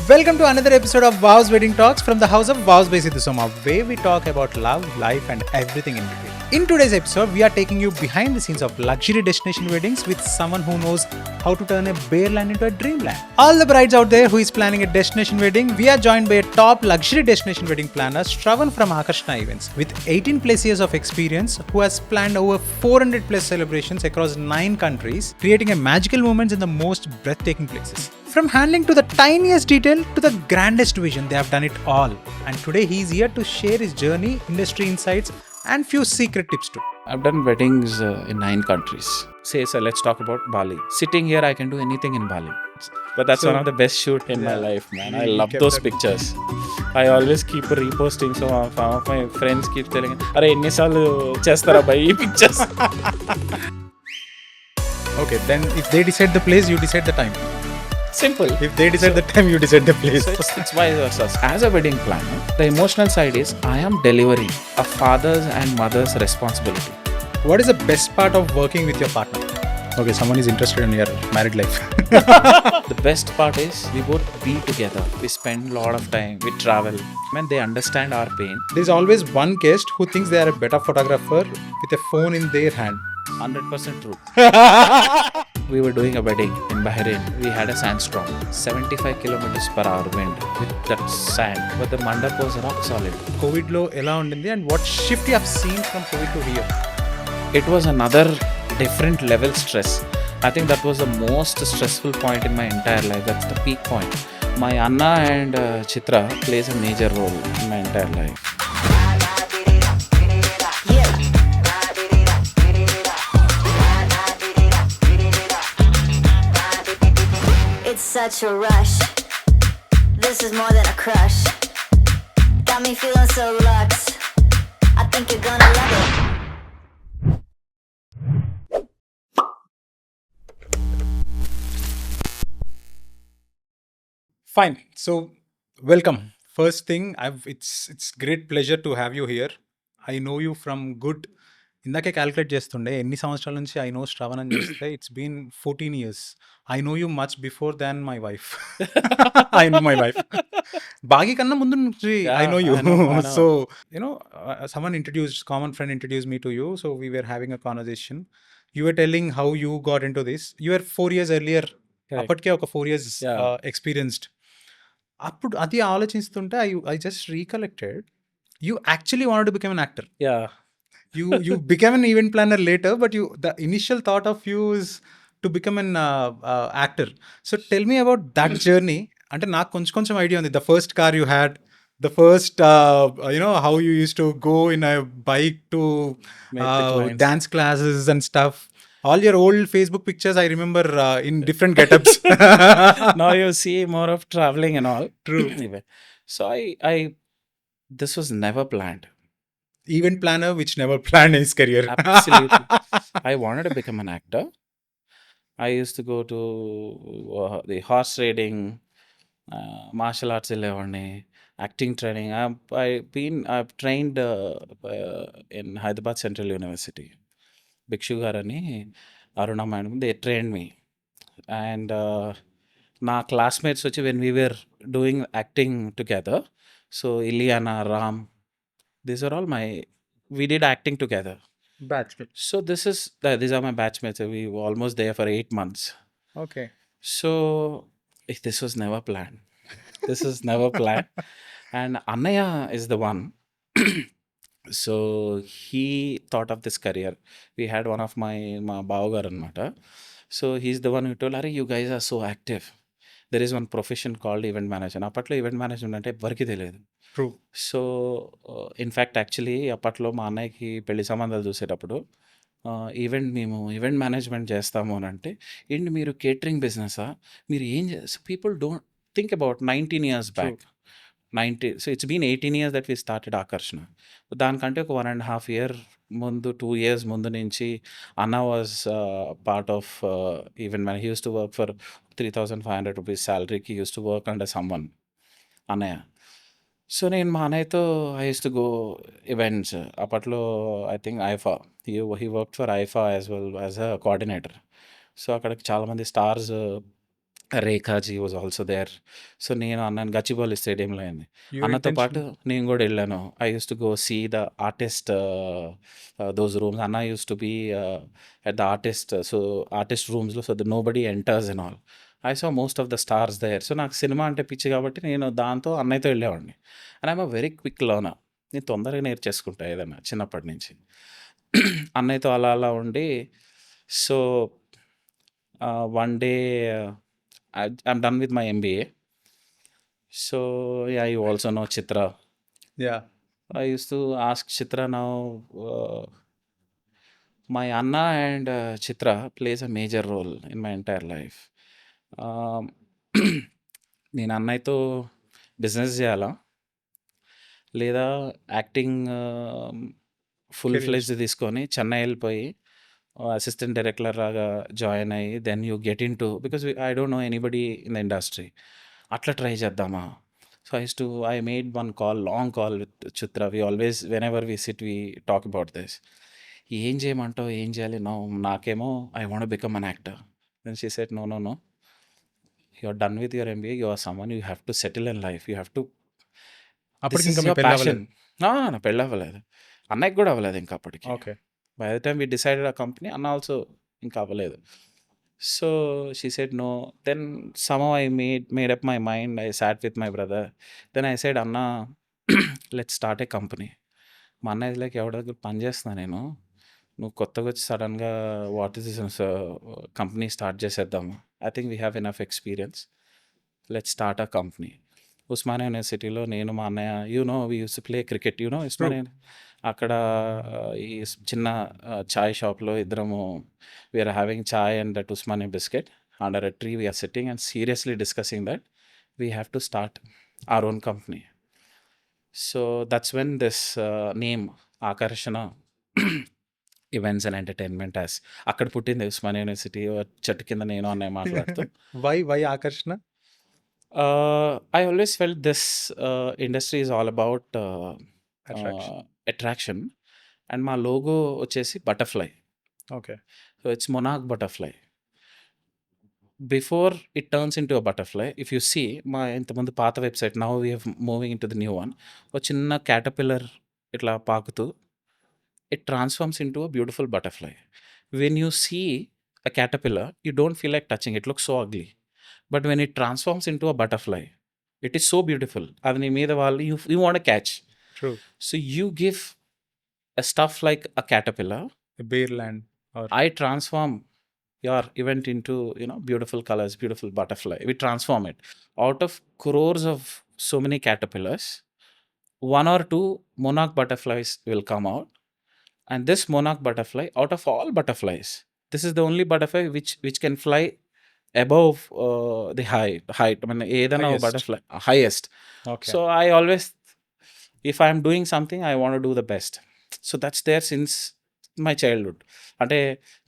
Welcome to another episode of Vows Wedding Talks from the house of Vows by Sidhu Soma, where we talk about love, life, and everything in between. In today's episode, we are taking you behind the scenes of luxury destination weddings with someone who knows how to turn a bare land into a dreamland. All the brides out there who is planning a destination wedding, we are joined by a top luxury destination wedding planner, Shravan from Akarshana Events, with 18 plus years of experience, who has planned over 400 plus celebrations across 9 countries, creating a magical moments in the most breathtaking places. From handling to the tiniest detail to the grandest vision, they have done it all. And today he is here to share his journey, industry insights, and few secret tips too. I've done weddings in 9 countries. Say, so let's talk about Bali. Sitting here, I can do anything in Bali. But that's one of the best shoot in my life, man. I love those pictures. I always keep reposting. So some of my friends keep telling, "Arey, enni saalu chestara bhai ee pictures." Okay, then if they decide the place, you decide the time. Simple. If they decide the time, you decide the place. So it's vice versa. As a wedding planner, the emotional side is I am delivering a father's and mother's responsibility. What is the best part of working with your partner? Okay, someone is interested in your married life. The best part is we both be together. We spend a lot of time. We travel. Man, they understand our pain. There's always one guest who thinks they are a better photographer with a phone in their hand. 100% true. We were doing a wedding in Bahrain. We had a sandstorm, 75 kilometers per hour wind with that sand. But the mandap was rock solid. COVID lo ela undindi and what shift you have seen from COVID to here? It was another different level stress. I think that was the most stressful point in my entire life. That's the peak point. My Anna and Chitra plays a major role in my entire life. It's such a rush. This is more than a crush. Got me feeling so luxe. I think you're gonna love it. Fine. So, welcome. First thing, it's great pleasure to have you here. I know you from good. ఇందాకే calculate చేస్తుండే ఎన్ని సంవత్సరాల నుంచి I know Shravan అని చేస్తే it's been 14 years. I know you much before than my wife. I know my wife. బాగి కన్నా ముందు నుంచి I know you. So you know someone introduce common friend introduce me to you. So we were having a conversation. You are telling how you got into this. You are 4 years earlier. అప్పటికే ఒక 4 years experienced. అప్పుడు అది ఆలోచిస్తుంటే I just recollected you actually wanted to become an actor. Yeah. You became an event planner later, but the initial thought of you is to become an actor. So tell me about that journey. అంటే నాకు కొంచెం idea ఉంది. The first car you had, the first how you used to go in a bike to dance classes and stuff. All your old Facebook pictures I remember in different get-ups. Now you see more of traveling and all. True. So I this was never planned. Event planner which never planned his career. Absolutely. I wanted to become an actor. I used to go to the horse riding, martial arts 11, acting training. I've trained in Hyderabad Central University. Bhikshu Garani, Aruna Madam, they trained me. And my classmates, when we were doing acting together, so Ilyana, Ram, these are all we did acting together. Batchmate. So these are my batchmates. We were almost there for 8 months. Okay. So this was never planned. This was never planned. And Annaya is the one. So he thought of this career. We had one of my Baogar anamata. So he's the one who told, "Are you guys are so active. There is one profession called event management." అప్పట్లో event management అంటే ఎవరికి తెలియదు. True. So in fact actually అప్పట్లో మా అన్నయ్యకి పెళ్లి సంబంధాలు చూసేటప్పుడు ఈవెంట్ మేనేజ్మెంట్ చేస్తాము అని అంటే, ఏంటి మీరు కేటరింగ్ బిజినెసా, మీరు ఏం people don't think about 19 years back. 90. So it's been 18 years that we started Aakarshana. దానికంటే ఒక 1.5 year ముందు, 2 years ముందు నుంచి అన్న was part of event manage. He use to work for 3,500 rupees శాలరీకి. Use to work under someone, అన్నయ్య. సో నేను మా అన్నయ్యతో I use to go events. అప్పట్లో I think IIFA, he work for IIFA as well as a coordinator. So అక్కడికి చాలామంది stars Rekhaji was also there. So, నేను అన్నాను గచ్చిబౌలి స్టేడియంలో అయింది. Your అన్నతో పాటు intention. నేను గూడా ఎళ్ళాను. I used to go see the artist those rooms. అన్న used to be at the artist. So, artist రూమ్స్‌లో so, nobody enters and all. I saw most of the stars there. So, నాకు cinema అంటే పిచ్చి కాబట్టి నేను దాంతో అన్నయ్యతో ఎళ్ళేవాడిని. And I'm a very quick learner. నేను తొందరగా నేర్చేసుకుంటా ఏదైనా చిన్నప్పటి నుంచి. అన్నయ్యతో అలా అలా ఉండి so, one day I'm done with my MBA. So, yeah, you also know Chitra. Yeah. I used to ask Chitra now. My Anna and Chitra plays a major role in my entire life. Um, నేను అన్నయ్యతో business చేయాలా లేదా acting full Career. Fledged తీసుకొని చెన్నై వెళ్ళిపోయి assistant director లాగా join అయ్యి then you get into because I don't know anybody in the industry అట్లా try చేద్దామా. So I made one call long call with Chitra. We always whenever we sit we talk about this. ఏం చేయమంటావు ఏం చేయాలి no నాకేమో I want become an actor. Then she said no you are done with your MBA you are someone you have to settle in life you have to అప్పటికి this ఇంకా is me your పెళ్ళి passion. అవ్వలేదు. నా పెళ్ళి అవ్వలేదు, అన్నయ్యకి కూడా అవ్వలేదు ఇంకా అప్పటికి. Okay. By the time we decided ఆ కంపెనీ అన్న ఆల్సో ఇంకా అవ్వలేదు. So she said no. Then somehow I made up my mind. I sat with my brother. Then I said, అన్న లెట్స్ స్టార్ట్ ఏ కంపెనీ. మా అన్న ఇది like ఎవరి దగ్గర పని చేస్తున్నా నేను, నువ్వు కొత్తగా వచ్చి సడన్గా what is this company start చేసేద్దాము. I think we have enough experience, let's start a company. Osmania యూనివర్సిటీలో నేను మా అన్నయ్య we use play cricket Osmania అక్కడ ఈ చిన్న చాయ్ షాప్లో ఇద్దరము we are having chai and that Osmania biscuit under a tree we are sitting and seriously discussing that we have to start our own company. So that's when this name Aakarshan events and entertainment as అక్కడ పుట్టింది Osmania university. చెట్టు కింద నేను అన్నయ్య మాట్లాడుతూ why ఆకర్షణ? I always felt this industry is all about Attraction. attraction. And మా logo వచ్చేసి butterfly. Okay. So it's monarch butterfly. Before it turns into a butterfly if you see మా ఇంతకుముందు పాత website now we have moving into the new one. ఒక చిన్న caterpillar ఇట్లా పాకుతూ it transforms into a beautiful butterfly. When you see a caterpillar, you don't feel like touching it. It looks so ugly. But when it transforms into a butterfly, it is so beautiful. అది నీ మీద వాళ్ళు you want to catch. True. So you give a stuff like a caterpillar. A bare land or I transform your event into beautiful colors, beautiful butterfly. We transform it. Out of crores of so many caterpillars, one or two monarch butterflies will come out. And this monarch butterfly, out of all butterflies, this is the only butterfly which can fly above the height. I mean, ఏదైనా Highest. butterfly highest. okay. So I always, if I am doing something, I want to do the best. So that's there since my childhood. అంటే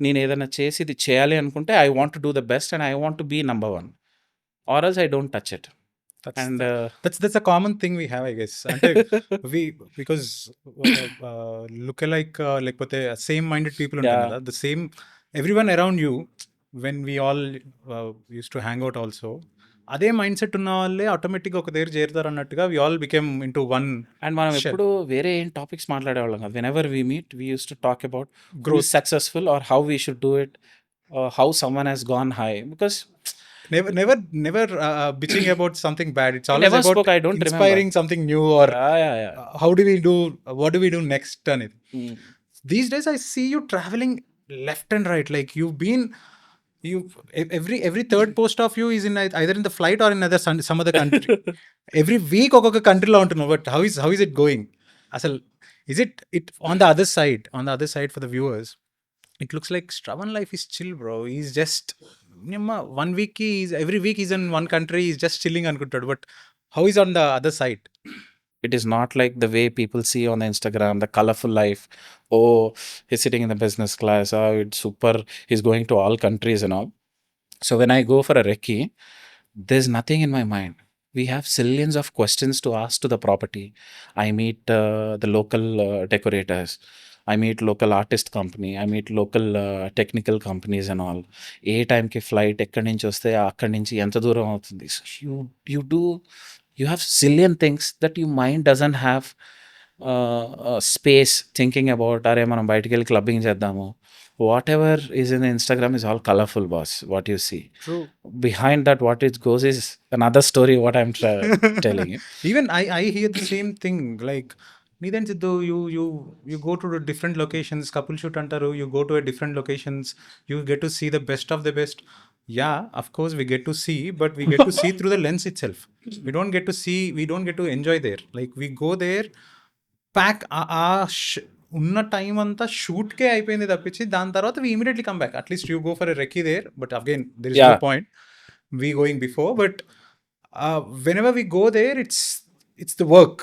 నేను ఏదైనా చేసి ఇది చేయాలి అనుకుంటే I want to do the best and I want to be number one, or else I don't touch it. That's And that's a common thing we have, I guess. అంటే we because look alike లేకపోతే same minded people ఉంటారు Yeah. కదా, the same everyone around you when we all used to hang out also, అదే mind set ఉన్న వాళ్ళే ఆటోమేటిక్గా ఒక దగ్గర చేరుతారు అన్నట్టుగా we all became into one and మనం shell. ఎప్పుడు వేరే ఏం టాపిక్స్ మాట్లాడేవాళ్ళం కదా. When ever we meet we use to talk about who Growth. is successful or how we should do it, how someone has gone high. Because never bitching about something bad. It's always never about spoke, I don't inspiring something new or yeah. how do we do, what do we do next అనేది. Mm. These days I see you traveling left and right, like every third post of you is in either in the flight or in some other country. Every week ఒక్కొక్క కంట్రీలో ఉంటున్నావు. But how is it going? అసలు is it on the other side for the viewers, it looks like Shravan life is chill, bro. He's just one week every week he's in one country, he's just chilling అనుకుంటాడు. But how is on the other side? It is not like the way people see on Instagram, the colorful life. Oh, he's sitting in the business class. Oh, it's super. He's going to all countries and all. So when I go for a recce, there's nothing in my mind. We have zillions of questions to ask to the property. I meet the local decorators. I meet local artist company, I meet local technical companies and all. ఏ టైంకి flight ఎక్కడి నుంచి వస్తే అక్కడి నుంచి ఎంత దూరం అవుతుంది. So you do you have zillion things that you mind doesn't have space thinking about, అరే మనం బయటికి వెళ్ళి క్లబ్బింగ్ చేద్దాము. Whatever is in Instagram is all colourful boss. What you see True. behind that, what it goes is another story what I'm telling you. Even I hear the same thing. Like, Nidan Sidhu, you go to the different locations, couple shoot antaru, you go to a different locations, you get to see the best of the best. Yeah, of course we get to see, but we get to see through the lens itself. We don't get to see, we don't get to enjoy there. Like, we go there, pack ఉన్న time అంతా షూట్కే అయిపోయింది తప్పించి దాని తర్వాత we immediately come back. At least you go for a recce there, but again there is no point we going before. But whenever we go there, it's the work.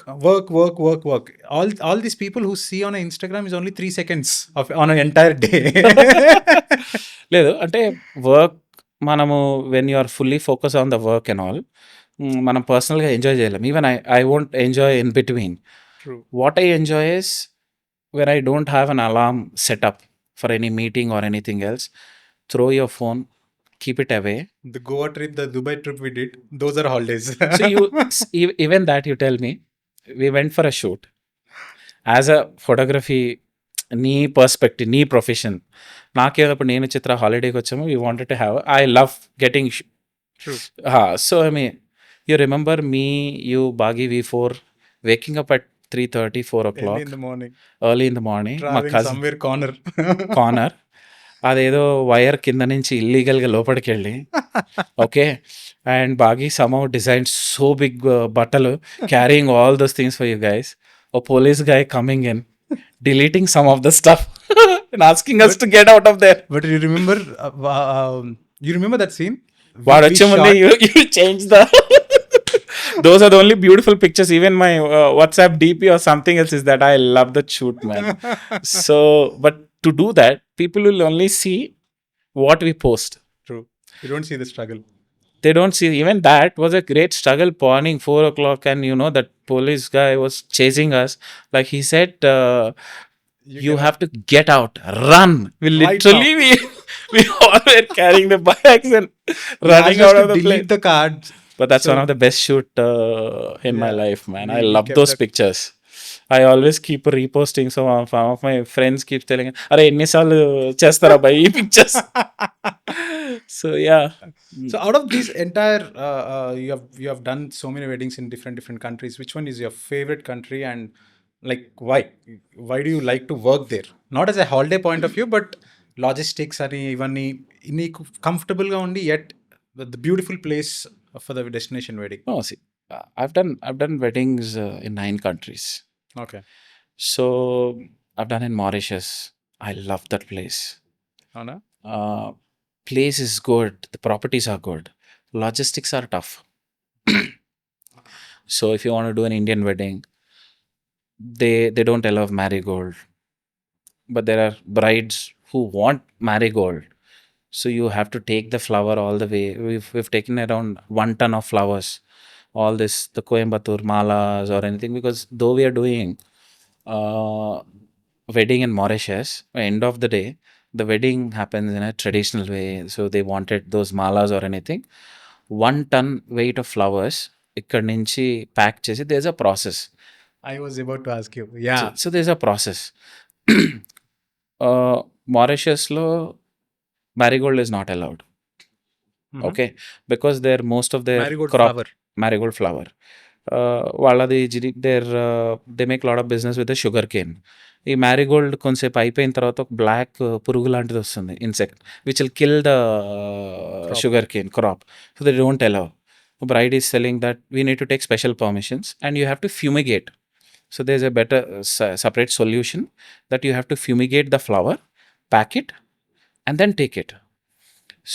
All these people who see on Instagram is only 3 seconds of on an entire day. లేదు అంటే work మనము when you are fully focus on the work and all, మనం పర్సనల్గా enjoy చేయలేం. Even I won't enjoy in between. True. What I enjoy is when I don't have an alarm set up for any meeting or anything else. Throw your phone, keep it away. The Goa trip, the Dubai trip we did, those are holidays. So even that you tell me, we went for a shoot. As a photography, నీ perspective, నీ profession, నాకేదప్పుడు నేను చిత్ర హాలిడేకి వచ్చాము, we wanted to have, I love getting. True. So I mean, you remember me, you, Bagi, V4 waking up at 3:30, 4 o'clock early in the morning, మా cousin somewhere corner. అదేదో wire కింద నుంచి ఇల్లీగల్గా లోపలికి వెళ్ళి ఓకే, అండ్ బాగి somehow design so big బట్టలు, carrying all those things for you guys. ఓ police guy coming in, deleting some of the stuff and asking us to get out of there. But you remember that scene? వాడు వచ్చే ముందే you change the those are the only beautiful pictures. Even my WhatsApp DP or something else is that I love the shoot, man. So but to do that, people will only see what we post. True. You don't see the struggle. They don't see. Even that was a great struggle. Morning 4 o'clock, and you know that police guy was chasing us. Like he said, you have to get out, run. We literally we all were carrying the bags and running out of the place. Delete the cards. But that's one of the best shoot in my life, man. I love those pictures. I always keep reposting. So some of my friends keep telling, "Are inni saalu chestara bhai ee pictures?" So yeah. So out of these entire, you have done so many weddings in different countries. Which one is your favorite country, and like why? Why do you like to work there? Not as a holiday point of view, but logistics ani ivanni inni comfortable ga undi, yet the beautiful place for the destination wedding. No, see, I've done weddings in 9 countries. Okay. So I've done in Mauritius. I love that place. Avana? Place is good. The properties are good. Logistics are tough. So if you want to do an Indian wedding, they don't allow marigold. But there are brides who want marigold. So you have to take the flower all the way. We've taken around 1 ton of flowers. All this, the Coimbatore malas or anything, because though we are doing wedding in Mauritius, end of the day, the wedding happens in a traditional way. So they wanted those malas or anything. 1 ton weight of flowers, ikkad nunchi pack chesi, there's a process. I was about to ask you. Yeah. So there's a process. Mauritius lo marigold is not allowed. Okay, because they're most of their marigold flower. వాళ్ళది they make lot of business with sugar cane. ఈ మ్యారీగోల్డ్ కొంచెంసేపు అయిపోయిన తర్వాత ఒక black పురుగు లాంటిది వస్తుంది, insect, which will kill the sugar cane crop. So they don't allow. Braid is selling that we need to take special permissions and you have to fumigate. So there's a better separate solution that you have to fumigate the flower, pack it, and then take it.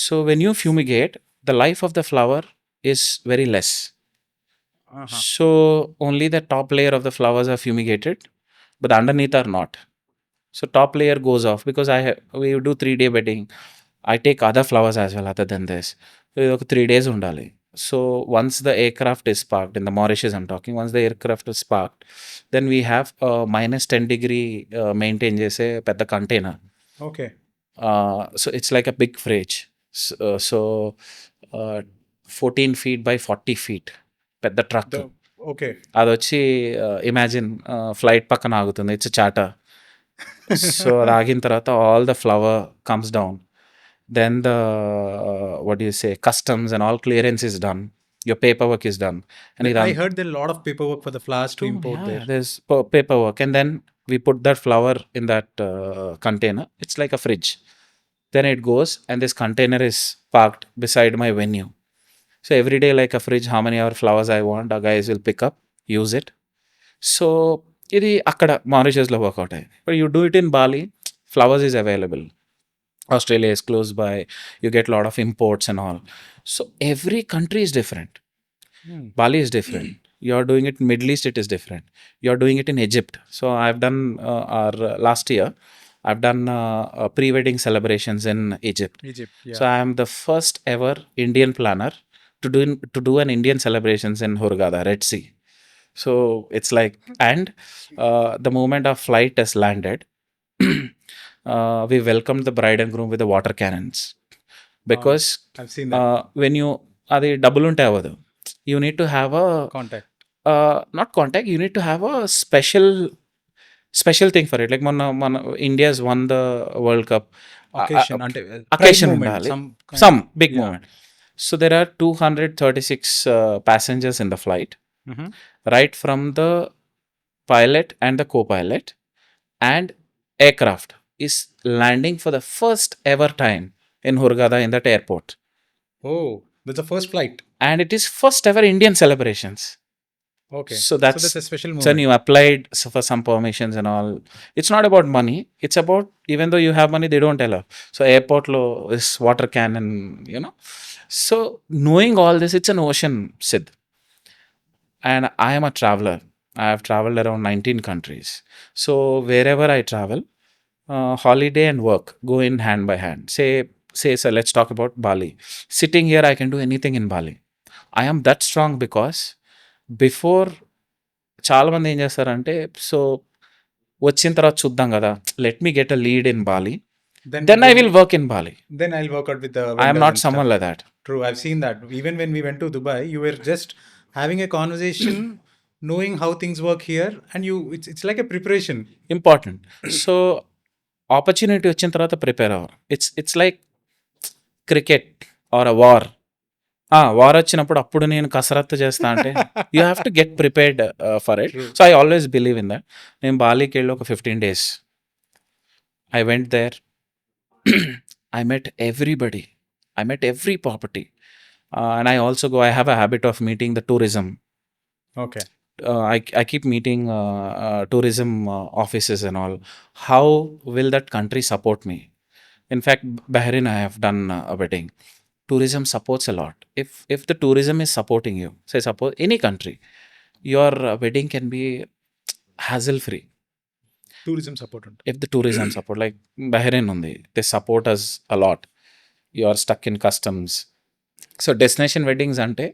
So when you fumigate, the life of the flower is very less. So only the top layer of the flowers are fumigated, but the underneath are not. So top layer goes off because we do 3-day wedding. I take other flowers as well other than this. So 3 days undali. So once the aircraft is parked in the Mauritius, I'm talking, once the aircraft is parked, then we have a minus 10-degree maintain చేసే పెద్ద container. Okay. So it's like a big fridge. So 14 feet by 40 feet పెద్ద truck. Okay. అది వచ్చి imagine flight పక్కన ఆగుతుంది, it's chatter. So అది ఆగిన తర్వాత all the flower comes down, then the what do you say, customs and all clearance is done, your paperwork is done, and I heard there are a lot of paperwork for the flowers to import there. there's paperwork, and then we put that flower in that container. It's like a fridge. Then it goes, and this container is parked beside my venue. So every day, like a fridge, how many hour flowers I want, our guys will pick up, use it. So ఇది అక్కడ మారిషస్లో work out అయ్యింది. But you do it in Bali, flowers is available. Australia is close by, you get a lot of imports and all. So every country is different. Bali is different. You're doing it in Middle East, it is different. You're doing it in Egypt. So I've done last year, I've done pre-wedding celebrations in Egypt. Yeah. So I am the first ever Indian planner to do an Indian celebrations in Hurghada, Red Sea. So it's like, and the moment our flight has landed, we welcomed the bride and groom with the water cannons, because I've seen that. when you అది డబ్బులు ఉంటే అవ్వదు. You need to have a Contact. not contact, you need to have a special thing for it. Like మన India's won the World Cup, Occasion, అంటే occasion pride moment, ఉండాలి, some some big yeah. moment. So there are 236 passengers in the flight, Mhm. right from the pilot and the co-pilot, and aircraft is landing for the first ever time in Hurghada in that airport. Oh, that's the first flight. And it is first ever Indian celebrations. Okay. So that's a special moment. So you applied for some permissions and all. It's not about money. It's about, even though you have money, they don't allow. So airport lo is water cannon, you know. So knowing all this, it's an ocean, Sid. And I am a traveler. I have traveled around 19 countries. So wherever I travel, holiday and work go in hand by hand. Say, so let's talk about Bali. Sitting here, I can do anything in Bali. I am that strong because before, చాలా మంది ఏం చేస్తారంటే, so వచ్చిన తర్వాత చూద్దాం కదా, let me get a lead in Bali, then I will work in Bali. Then I'll work out with the I am vendors not and someone stuff. like that. True, I've seen that. Even when we went to Dubai, you were just having a conversation, knowing how things work here, and it's like a preparation. Important. So opportunity వచ్చిన తర్వాత prepare అవ్వరు. It's like cricket or a war. War వచ్చినప్పుడు అప్పుడు నేను కసరత్తు చేస్తా అంటే, you have to get prepared for it. So I always believe in that. నేను బాలీకి వెళ్ళి ఒక 15 days, I went there, I met everybody. I met every property. And I also go, I have a habit of meeting the tourism. Okay. I keep meeting tourism offices and all. How will that country support me? In fact, Bahrain, I have done a wedding. Tourism supports a lot. If the tourism is supporting you, say suppose any country, your wedding can be hassle free. Tourism support. If the tourism support, like Bahrain undi, they support us a lot. You are stuck in customs. So destination weddings ante,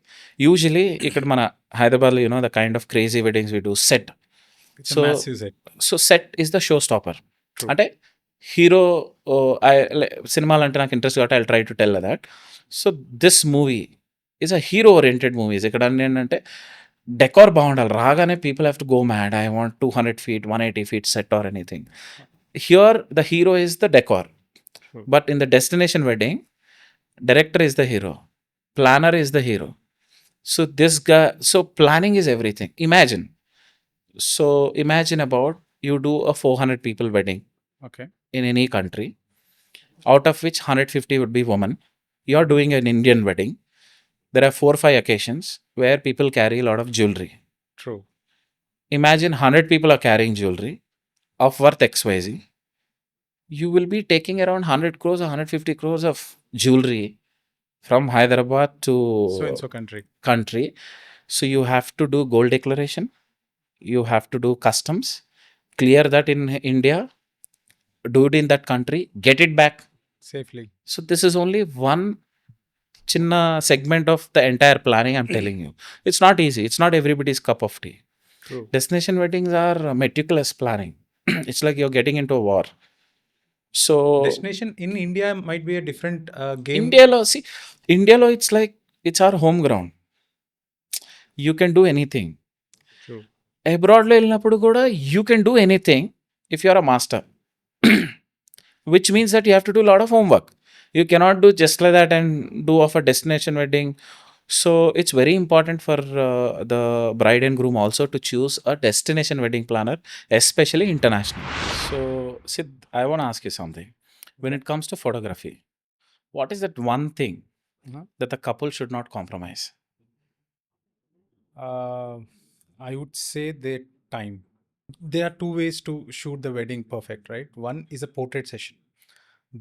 usually ikkada mana Hyderabad lo, you know, the kind of crazy weddings we do, set. It's a massive set. So set is the showstopper. True. Ante hero, cinema ante నాకు interest కాబట్టి I'll try to tell that. So this movie is a hero oriented movies. ikkada ఏంటంటే decor బాగుండాలి, రాగానే people have to go mad, I want 200 feet 180 feet set or anything. Here the hero is the decor, but in the destination wedding, director is the hero, planner is the hero. So this guy, so planning is everything. Imagine about, you do a 400 people wedding, Okay. in any country, out of which 150 would be women. You're doing an Indian wedding. There are 4-5 occasions where people carry a lot of jewelry. True. Imagine 100 people are carrying jewelry of worth XYZ. You will be taking around 100 crores or 150 crores of jewelry from Hyderabad to So and so country. So you have to do gold declaration. You have to do customs. Clear that in India. Do it in that country. Get it back Safely. So this is only one చిన్న segment of the entire planning. I'm telling you, it's not easy. It's not everybody's cup of tea. True. Destination weddings are meticulous planning. It's like you're getting into a war. So Destination in India might be a different game. ఇండియాలో it's like it's our home ground. You can do anything. True. అబ్రాడ్లో వెళ్ళినప్పుడు కూడా you can do anything if you are a master, which means that you have to do a lot of homework. You cannot do just like that and do of a destination wedding. So it's very important for the bride and groom also to choose a destination wedding planner, especially international. So Sid, I want to ask you something. When it comes to photography, what is that one thing that the couple should not compromise? I would say their time. There are two ways to shoot the wedding perfect, right? One is a portrait session.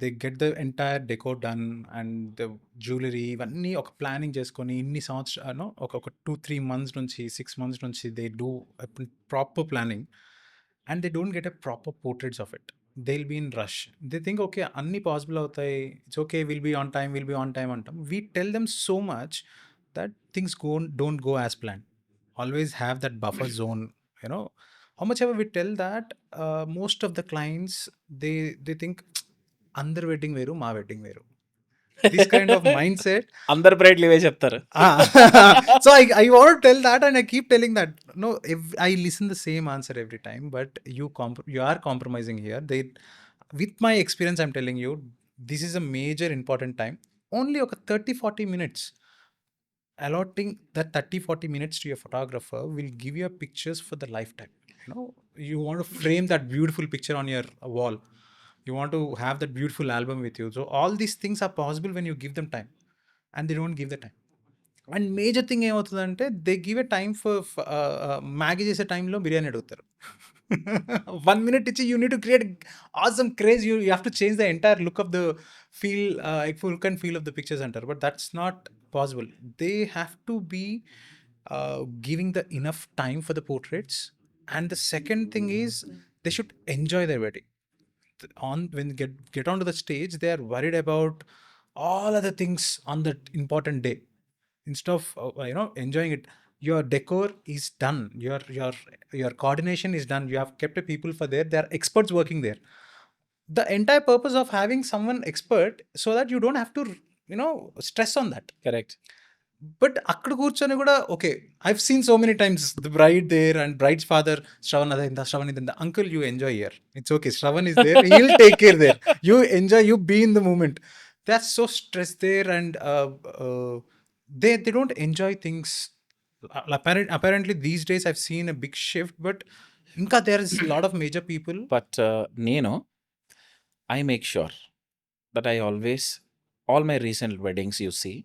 They get the entire decor done and the jewelry ఇవన్నీ ఒక planning చేసుకొని ఇన్ని సంవత్సరాలు ఒక 2-3 months నుంచి 6 months నుంచి they do proper planning and they don't get a proper portraits of it. They will be in rush. They think okay అన్ని possible అవుతాయి, it's okay, will be on time అంటాం. We tell them so much that things don't go as planned. Always have that buffer zone, you know. How much ever we tell that, most of the clients, they think అందరు wedding వేరు, మా wedding వేరు. This kind of mindset. అందరు బ్రైడ్లు ఇవే చెప్తారు. So I want to tell that and I keep telling that. No, I listen the same answer every time, but you are compromising here. With my experience, I'm telling you, this is a major important time. Only 30-40 minutes. Allotting that 30-40 minutes to your photographer will give you pictures for the lifetime. You know, you want to frame that beautiful picture on your wall. You want to have that beautiful album with you. So all these things are possible when you give them time, and they don't give the time. And major thing ఏమవుతుందంటే they give a time for Maggi చేసే టైంలో బిర్యానీ అడుగుతారు. 1 minute ఇచ్చి you need to create awesome craze. You have to change the entire look of the look and feel of the pictures అంటారు. But that's not possible. They have to be giving the enough time for the portraits. And the second thing is they should enjoy their wedding. When they get onto the stage, they are worried about all other things on that important day. Instead of enjoying it, your decor is done, your coordination is done, you have kept people for there, they are experts working there. The entire purpose of having someone expert so that you don't have to stress on that. Correct. But అక్కడ కూర్చొని కూడా okay, I've seen so many times the bride there and bride's father, Shravan adinda, Shravan idinda. Uncle, you enjoy here. It's okay. Shravan is there. He'll take care there. You enjoy. You be in the moment. That's so stressed there, and they don't enjoy things. Apparently these days I've seen a big shift, but inka there is a lot of major people. But I make sure that I always, all my recent weddings you see,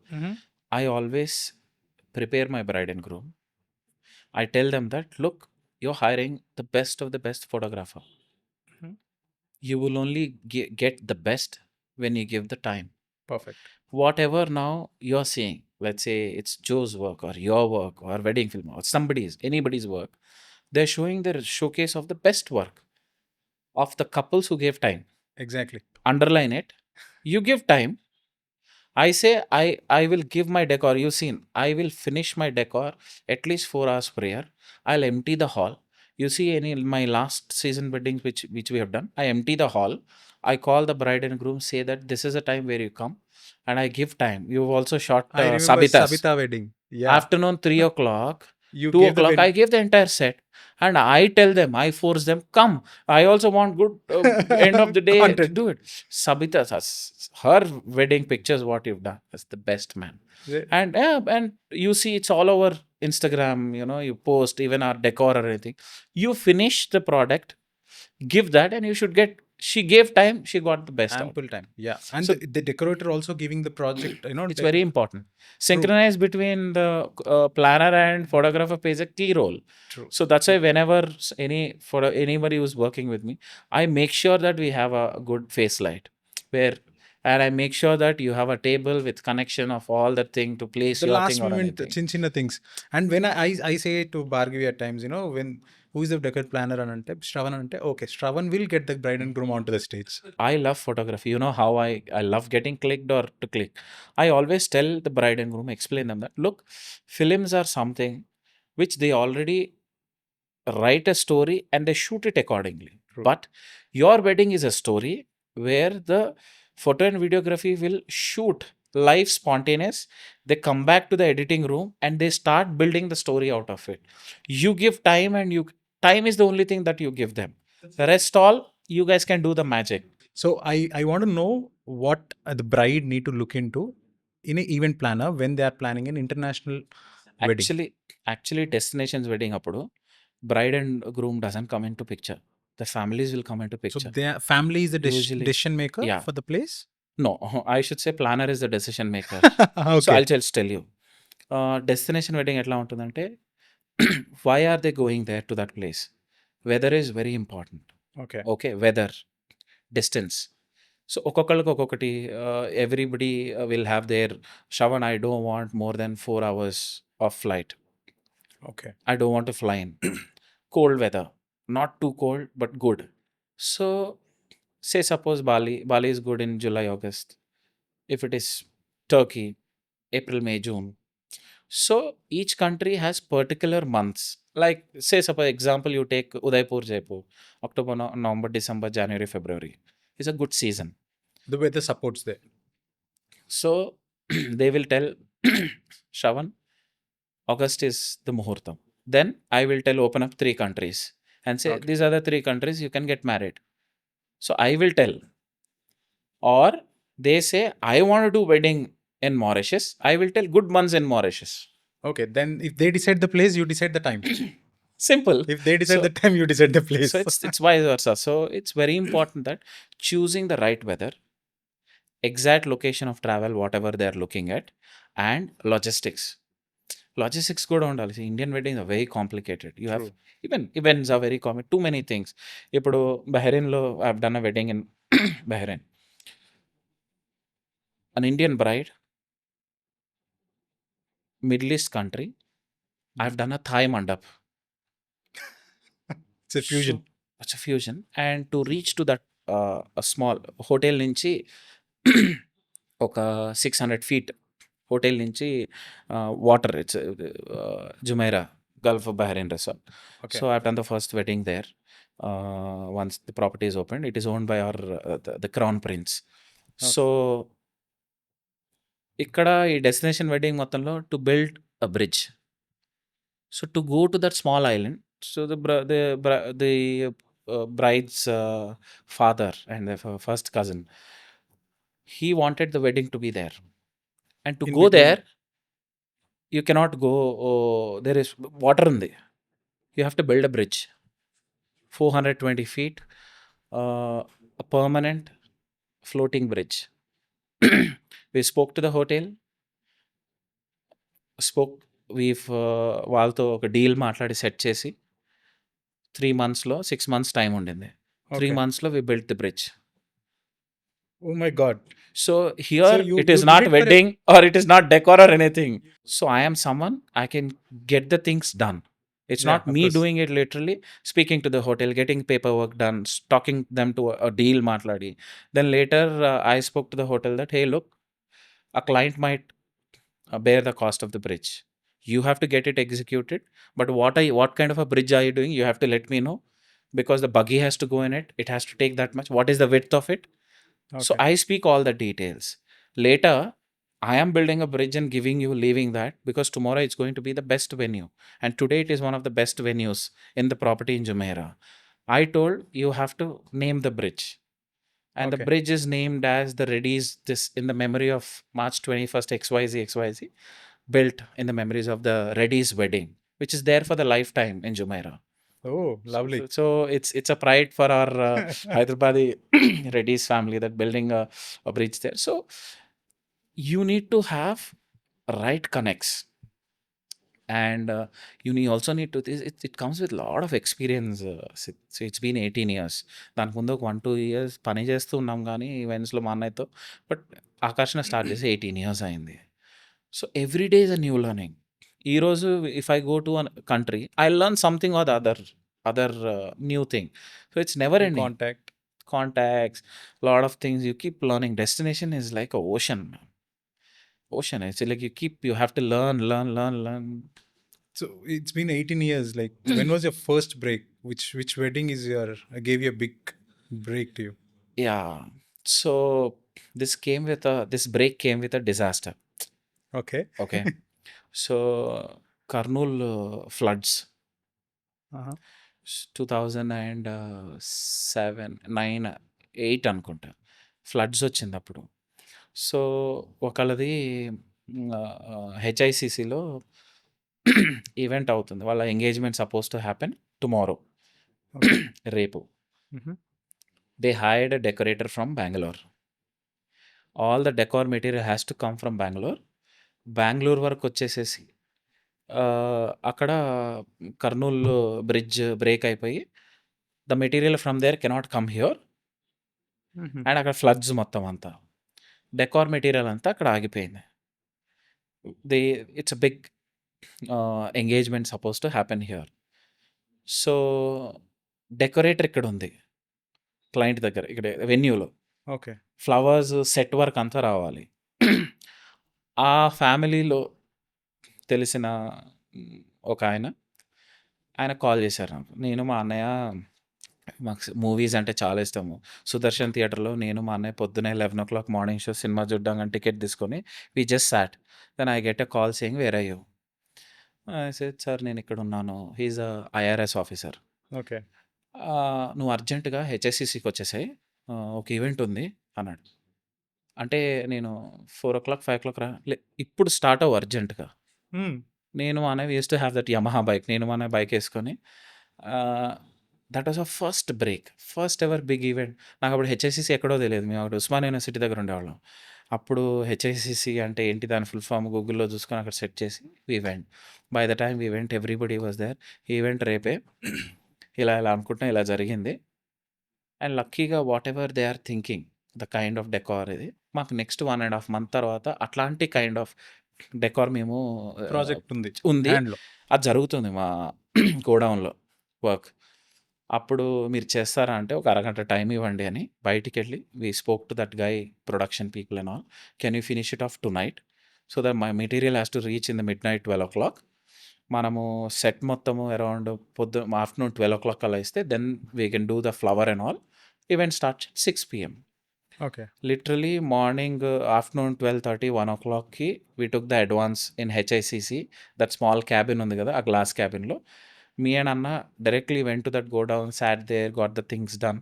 I always prepare my bride and groom. I tell them that, look, you're hiring the best of the best photographer. You will only get the best when you give the time. Perfect. Whatever now you're seeing, let's say it's Joe's work or your work or wedding film or anybody's work, they're showing their showcase of the best work of the couples who gave time. Exactly. Underline it. You give time. I say I will give my decor. You've seen, I will finish my decor at least 4 hours prayer. I'll empty the hall. You see, my last season weddings which we have done, I empty the hall. I call the bride and groom, say that this is a time where you come, and I give time. You've also shot I remember Sabita wedding. Yeah. Afternoon 3 o'clock, You 2 gave the o'clock, I gave the entire set. And I tell them, I force them, come. I also want good end of the day to Content. do it. Sabita, her wedding pictures, what you've done, that's the best, man. Yeah. And you see, it's all over Instagram. You post even our decor or anything. You finish the product, give that, and you should get. She gave time. She got the best out. Ample time. Yeah. And So- the decorator also giving the project. It's very important. Synchronize between the planner and photographer plays a key role. True. So that's why whenever anybody who's working with me, I make sure that we have a good face light where and I make sure that you have a table with connection of all the thing to place The your last thing or moment anything. chinna things. And when I say to Bhargavi at times, when who is the decor planner and ante Shravan ante, okay, Shravan will get the bride and groom onto the stage. I love photography. You know how I love getting clicked or to click. I always tell the bride and groom, explain them that look, films are something which they already write a story and they shoot it accordingly. True. But your wedding is a story where the photo and videography will shoot live spontaneous. They come back to the editing room and they start building the story out of it. You give time, and time is the only thing that you give them. The rest all you guys can do the magic. So I want to know what the bride need to look into in an event planner when they are planning an international wedding. Actually destinations wedding appudu bride and groom doesn't come into picture. The families will come into So picture. their family is the Usually, decision maker yeah. for the place. No, I should say planner is the decision maker. So Okay. I'll just tell you. Destination wedding ఎట్లా ఉంటుందంటే why are they going there to that place? Weather is very important. Okay. Okay, weather, distance. So ఒక్కొక్కళ్ళకి ఒక్కొక్కటి everybody will have their Shravan, I don't want more than 4 hours of flight. Okay. I don't want to fly in. Cold weather, not too cold, but good. So, say suppose Bali is good in July, August. If it is Turkey, April, May, June. So each country has particular months. Like say suppose example you take Udaipur, Jaipur, October, November, December, January, February. It's a good season. The weather supports there. So they will tell Shravan, August is the Muhurtam. Then I will tell open up 3 countries and say Okay. these are the 3 countries you can get married. So I will tell. Or they say I want to do wedding in Mauritius. I will tell good months in Mauritius. Okay. Then if they decide the place, you decide the time. Simple. If they decide So- the time, you decide the place. So it's vice versa. So it's very important that choosing the right weather, exact location of travel, whatever they are looking at, and logistics. Logistics కూడా ఉండాలి. Indian weddings are very complicated. You have True. Even events are very common. Too many things. ఇప్పుడు బహ్రెయిన్లో I have done a wedding in Bahrain. An Indian bride, Middle East country. I've done a Thai mandap. It's a fusion. So, it's a fusion. And to reach to that a small hotel నుంచి ఒక 600 feet hotel నుంచి water, it's Jumeirah Gulf of Bahrain resort. Okay. So I've done the first wedding there. Once the property is opened, it is owned by our the crown prince. Okay. So ఇక్కడ ఈ destination wedding మొత్తంలో to build a bridge. So to go to that small island, so the bride's father and the first cousin, he wanted the wedding to be there, and to In go between. there you cannot go, there is water in there. You have to build a bridge 420 feet, a permanent floating bridge. We spoke to the hotel, వాళ్ళతో ఒక deal మాట్లాడి set చేసి 3 monthsలో 6 months time ఉండింది. 3 Okay. monthsలో we built the bridge. Oh my God. So here So it is you not did it for a- wedding or it is not decor or anything. So I am someone, I can get the things done. It's Yeah, not of me course. doing it literally, speaking to the hotel, getting paperwork done, talking them to a deal matladi. Then later I spoke to the hotel that, hey, look, a client might bear the cost of the bridge. You have to get it executed. But what kind of a bridge are you doing? You have to let me know, because the buggy has to go in it. It has to take that much. What is the width of it? So Okay. I speak all the details. Later, I am building a bridge and giving you, leaving that, because tomorrow it's going to be the best venue. And today it is one of the best venues in the property in Jumeirah. I told you have to name the bridge. And the Okay. bridge is named as the Reddy's, this in the memory of March 21st XYZ, built in the memories of the Reddy's wedding, which is there for the lifetime in Jumeirah. Oh, lovely. So it's a pride for our Hyderabadi Reddy's family that building a bridge there. So you need to have right connects. And you also need to, it comes with a lot of experience. So it's been 18 years. దానికి ముందు ఒక 1-2 years పని చేస్తూ ఉన్నాం కానీ ఈవెంట్స్లో మా అన్నయ్యతో. బట్ ఆకర్షణ స్టార్ట్ చేసి 18 years అయింది. So every day is a new learning. ఈరోజు if I go to an country I learn something or other new thing. So it's never ending. Contact. Contacts, lot of things you keep learning. Destination is like a ocean. It's like you have to learn. So it's been 18 years. Like, when was your first break? Which wedding gave you a big break to you? Yeah, so this break came with a disaster. Okay. So Kurnool floods, Uh-huh. 2007, 9, 8 అనుకుంటా floods వచ్చింది అప్పుడు. So ఒకళ్ళది హెచ్ఐసిసిలో event అవుతుంది. వాళ్ళ engagement suppose to happen tomorrow, రేపు. Mhm. They hired a decorator from Bangalore. All the decor material has to come from Bengaluru వరకు వచ్చేసేసి అక్కడ Kurnool bridge break అయిపోయి the material from there cannot come here. Mhm. And అక్కడ floods మొత్తం అంతా decor material అంతా అక్కడ ఆగిపోయింది. It's a big engagement suppose to happen here. So decorator ఇక్కడ ఉంది క్లయింట్ దగ్గర, ఇక్కడ వెన్యూలో. Okay. ఫ్లవర్స్ సెట్ వర్క్ అంతా రావాలి. ఆ ఫ్యామిలీలో తెలిసిన ఒక ఆయన కాల్ చేశారు నాకు. నేను మా అన్నయ్య, మాకు మూవీస్ అంటే చాలా ఇష్టము. సుదర్శన్ థియేటర్లో నేను మా అన్నయ్య పొద్దునే 11 o'clock మార్నింగ్ షో సినిమా చూడ్డానికి టికెట్ తీసుకొని we just sat. Then I get a call saying where are you. Sir నేను ఇక్కడ ఉన్నాను. He is a IRS officer. Okay. నువ్వు అర్జెంటుగా హెచ్ఎస్సిసికి వచ్చేసాయి, ఒక ఈవెంట్ ఉంది అన్నాడు. అంటే నేను 4 o'clock 5 o'clock ఇప్పుడు స్టార్ట్ అవ్వు అర్జెంటుగా. Hmm. నేను మా అన్నయ్య use to have that Yamaha bike. నేను మా అన్నయ్య బైక్ వేసుకొని that was a first break, first ever big event. నాకు అప్పుడు హెచ్ఐసిసి ఎక్కడో తెలియదు. మేము అక్కడ ఉస్మాన్ యూనివర్సిటీ దగ్గర ఉండేవాళ్ళం. అప్పుడు హెచ్ఐసిసి అంటే ఏంటి దాని ఫుల్ ఫామ్ గూగుల్లో చూసుకొని అక్కడ సెట్ చేసి event. By the time event everybody was there. Event రేపే ఇలా అనుకుంటున్నా, ఇలా జరిగింది. అండ్ లక్కీగా whatever they are thinking the kind of decor ఇది, మాకు నెక్స్ట్ 1.5 month తర్వాత అట్లాంటి కైండ్ ఆఫ్ డెకార్ మేము ప్రాజెక్ట్ ఉంది. హ్యాండ్లో. అది జరుగుతుంది మా గోడౌన్లో వర్క్. అప్పుడు మీరు చేస్తారా అంటే ఒక అరగంట టైం ఇవ్వండి అని బయటికి వెళ్ళి we spoke to that guy production people and all, can you finish it off tonight so that my material has to reach in the midnight 12 o'clock. మనము సెట్ మొత్తము అరౌండ్ ఆఫ్టర్నూన్ 12 o'clock అలా ఇస్తే then we can do the flower and all. Event start 6 PM. Okay. Literally morning afternoon 12:30 1 o'clockకి we took the advance in HICC. That small cabin ఉంది కదా, ఆ glass క్యాబిన్లో me and అన్న directly went to that go down, sat there, got the things done.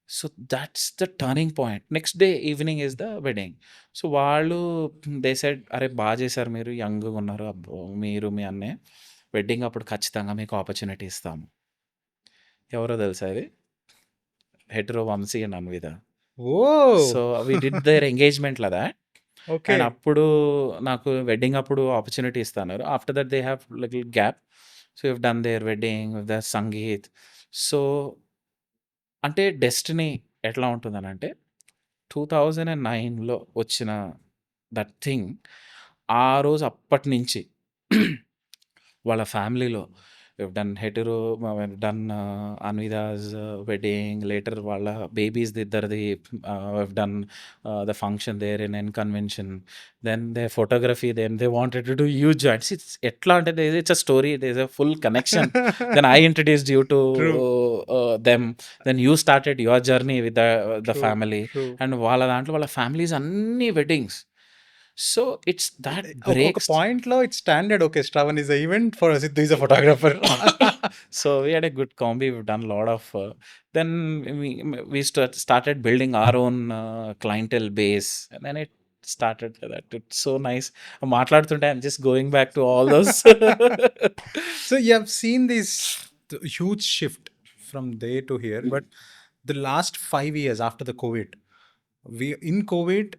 So that's the turning point. Next day evening is the wedding. So వాళ్ళు they said, అరే బాగా చేశారు, మీరు యంగ్గా ఉన్నారు, అబ్బో మీరు మీ అన్నే వెడ్డింగ్ అప్పుడు ఖచ్చితంగా మీకు ఆపర్చునిటీ ఇస్తాము. ఎవరో తెలుసా ఇది? Hetero Vamshi and Anvitha. Oh. So we did their engagement లా దాట్. ఓకే. అండ్ అప్పుడు నాకు వెడ్డింగ్ అప్పుడు ఆపర్చునిటీ ఇస్తున్నారు. After that they have little gap. So you done their wedding with the sangeet. So అంటే డెస్టినీ ఎట్లా ఉంటుందని అంటే 2009లో వచ్చిన దట్ థింగ్, ఆ రోజు అప్పటి నుంచి వాళ్ళ ఫ్యామిలీలో డన్ హెటరో, డన్ అన్విదాస్ వెడ్డింగ్, లేటర్ వాళ్ళ బేబీస్ ఇద్దరిది done the function there in N convention, then they photography, then they wanted to do huge joints. ఎట్లా అంటే it's a story, they is a full connection. Then I introduced you to them, then you started your journey with the family. And వాళ్ళ దాంట్లో వాళ్ళ ఫ్యామిలీస్ అన్ని weddings. So it's that break ఒక point లో it's standard. Okay, Shravan is event for Siddhu is a photographer. So we had a good combi. We've done a lot of then we started building our own clientele base, and then it started that. It's so nice. Maatladutunte I'm just going back to all those. So you have seen this huge shift from there to here, but the last 5 years after the COVID, in COVID,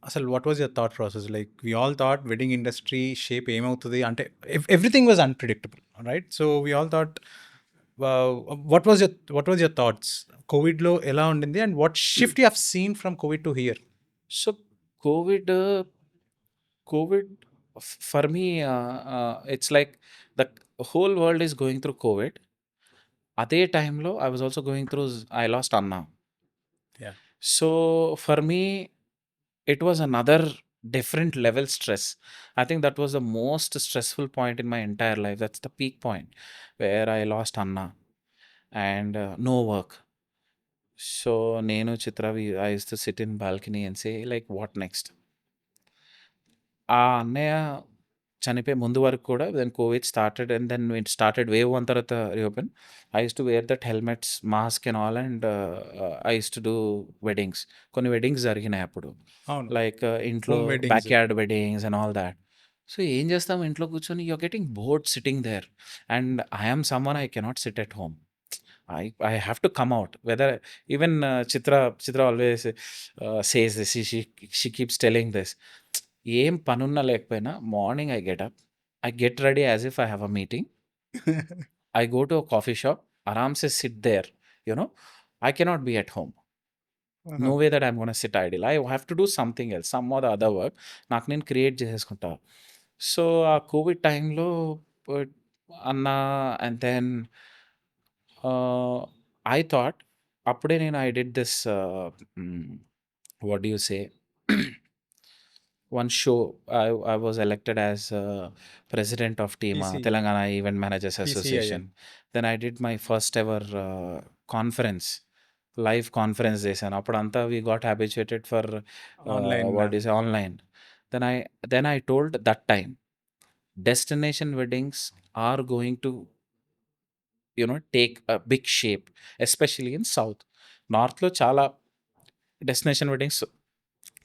అసలు what was your thought process? Like we all thought wedding industry shape ఏమవుతుంది అంటే everything was unpredictable, right? So we all thought what was your thoughts కోవిడ్లో ఎలా ఉండింది and what shift you have seen from COVID to here? So COVID COVID for me, it's like the whole world is going through COVID. అదే టైంలో I was also going through I last అన్నా. Yeah. So for me it was another different level stress. I think that was the most stressful point in my entire life. That's the peak point where I lost Anna and no work. So నేను చిత్ర I used to sit in balcony and say like what next. ఆ అన్నయ్య చనిపోయే ముందు వరకు కూడా then COVID started and then it started wave 1 తర్వాత reopen. I use to wear that helmets, mask and all and I use to do weddings. కొన్ని weddings జరిగినాయి అప్పుడు. అవును. లైక్ ఇంట్లో Home weddings. Backyard weddings and all that. So ఏం చేస్తాం ఇంట్లో కూర్చొని you are getting bored sitting there and I am someone I cannot sit at home. I have to come out. Whether even Chitra always says this. She keeps telling this. ఏం పనున్నా లేకపోయినా morning I get up, I get ready as if I have a meeting, I go to a coffee shop, ఆరామ్సే sit there, you know I cannot be at home. No way that I'm gonna sit idle. I have to do something else, some or the other work నాకు నేను create చేసేసుకుంటా. So ఆ Covid టైంలో అన్న and then I thought అప్పుడే నేను I did this what do you say one show. I was elected as president of TEMA, PC. Telangana Event Managers PCI, Association. Then I did my first ever conference, live conference చేశాను. అప్పుడంతా we got habituated for Online. what is online. Then I told that time destination weddings are going to take a big shape, especially in south. North లో చాలా destination weddings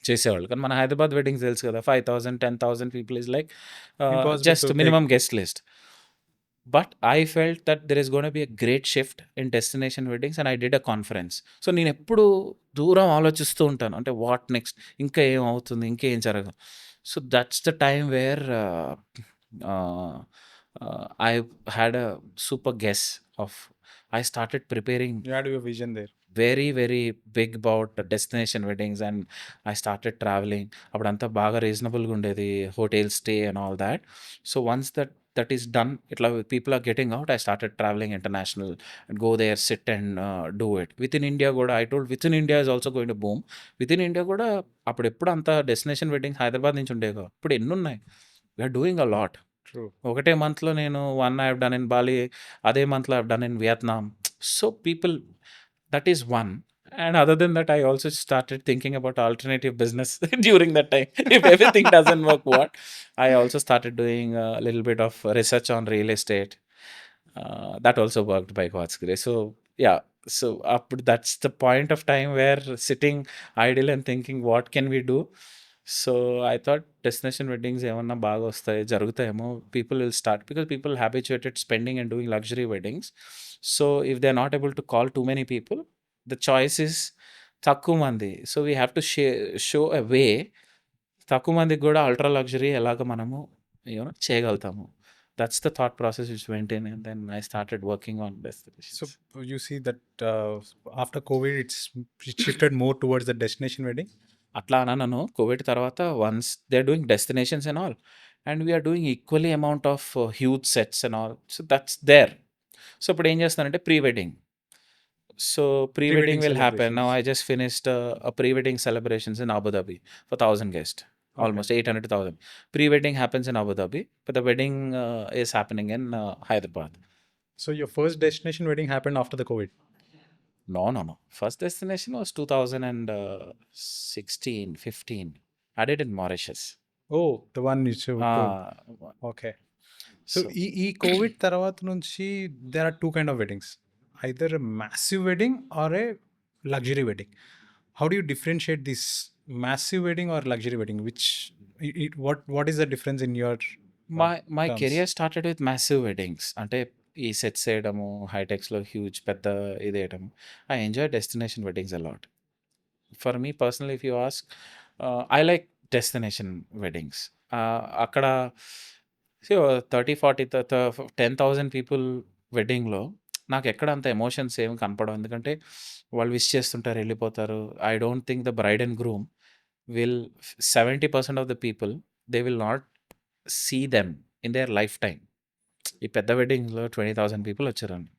చేసేవాళ్ళు, కానీ మన Hyderabad weddings తెలుసు కదా, 5,000 10,000 people is like Impossible just to minimum guest list. But I felt that there is gonna be a great shift in destination weddings and I did a conference. So నేను ఎప్పుడు దూరం ఆలోచిస్తూ ఉంటాను, అంటే వాట్ నెక్స్ట్, ఇంకా ఏం అవుతుంది, ఇంకేం జరగదు. So that's the time where I had a super guess of I started preparing You had your vision there. very very big about the destination weddings and I started traveling. అప్పుడంతా బాగా రీజనబుల్గా ఉండేది, hotel stay and all that. So once that is done, ఇట్లా people are getting out, I started traveling international and go there, sit and do it within India కూడా. I told within India is also going to boom. within India కూడా అప్పుడు ఎప్పుడు అంత destination weddings Hyderabad నుంచి ఉండేవి, ఇప్పుడు ఎన్ని ఉన్నాయి. We are doing a lot. True. ఒకటే మంత్లో నేను one I have done in Bali, అదే మంత్లో I have done in Vietnam. So people, that is one. And other than that, I also started thinking about alternative business during that time. If everything doesn't work, what? I also started doing a little bit of research on real estate. That also worked by God's grace. So, yeah. So, that's the point of time where sitting idle and thinking, what can we do? So, I thought destination weddings ఏమన్నా బాగా వస్తాయి, జరుగుతాయేమో, people will start, because people habituated spending and doing luxury weddings. So if they're not able to call too many people, the choice is తక్కువ మంది. So we have to show a way తక్కువ మందికి కూడా ultra luxury ఎలాగ మనము చేయగలుగుతాము. That's the thought process which went in and then I started working on destinations. So you see that after COVID, it shifted more towards the destination wedding. అట్లా అన్నాను. COVID తర్వాత once they are doing destinations and all and we are doing equally amount of huge sets and all. So that's there. So ఇప్పుడు ఏం చేస్తానంటే pre wedding. So pre wedding will happen. Now I just finished pre wedding celebrations in Abu Dhabi for 1,000 guests, almost 800 to 1,000. Pre wedding happens in Abu Dhabi, but the wedding is happening in Hyderabad. So your first destination wedding happened after the COVID. No. First destination was 2016, 15. I did in Mauritius. Oh, the one you told. Okay. So ఈ Covid తర్వాత నుంచి there are two kind of weddings, either a massive wedding or a luxury wedding. How do you differentiate this massive wedding or luxury wedding? What is the difference in your my terms? career started with massive weddings. అంటే ఈ sets వేయడము, హైటెక్స్లో huge పెద్ద ఇది వేయడము. I enjoy destination weddings a lot. For me personal, if you ask, I like destination weddings. అక్కడ 30, 40, 10,000 people వెడ్డింగ్‌లో నాకెక్కడ అంత emotions ఏమి కనపడవు. ఎందుకంటే వాళ్ళు విష్ చేస్తుంటారు, ఎళ్ళిపోతారు. I don't think the bride and groom will 70% of the people they will not see them in their life time. ఈ పెద్ద వెడ్డింగ్స్‌లో 20,000 పీపుల్ వచ్చారండి.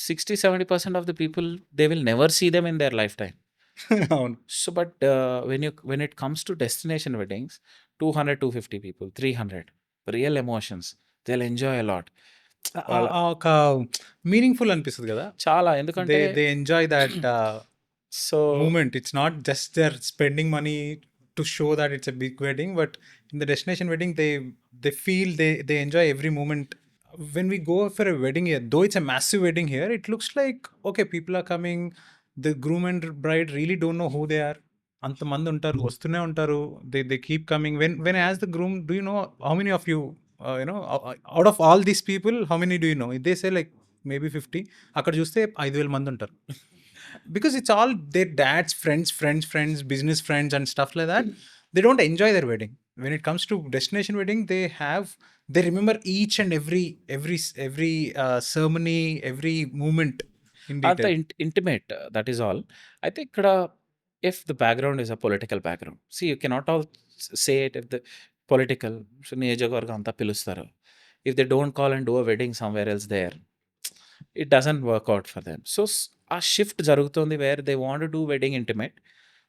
60, 70% of the people they will never see them in their life time. అవును. So, but when it comes to destination weddings, 200, 250 people, 300, real emotions. They'll enjoy a lot. వాళ్ళ ఒక meaningful అనిపిస్తుంది కదా. చాలా దే ఎందుకంటే they enjoy that so moment. It's not just they're spending money to show that it's a big wedding, but in the destination wedding, they feel they enjoy every moment. When we go for a wedding here, though it's a massive wedding here, it looks like okay, people are coming. The groom and bride really don't know who they are. అంతమంది ఉంటారు, వస్తూనే ఉంటారు. They keep coming. When I ask the groom, do you know how many of you, out of all these people, how many do you know? They say like maybe 50. అక్కడ చూస్తే 5,000 మంది ఉంటారు. Because it's all their dad's friends, business friends, and stuff like that. They don't enjoy their wedding. When it comes to destination wedding, they remember each and every ceremony, every moment in అంత detail. Intimate, that is all. అయితే ఇక్కడ if the background is a political background, see you cannot all say it if the political నియోజకవర్గం అంతా పిలుస్తారు. If they don't call and do a wedding somewhere else there, it doesn't work out for them. So ఆ shift జరుగుతుంది where they want to do wedding intimate,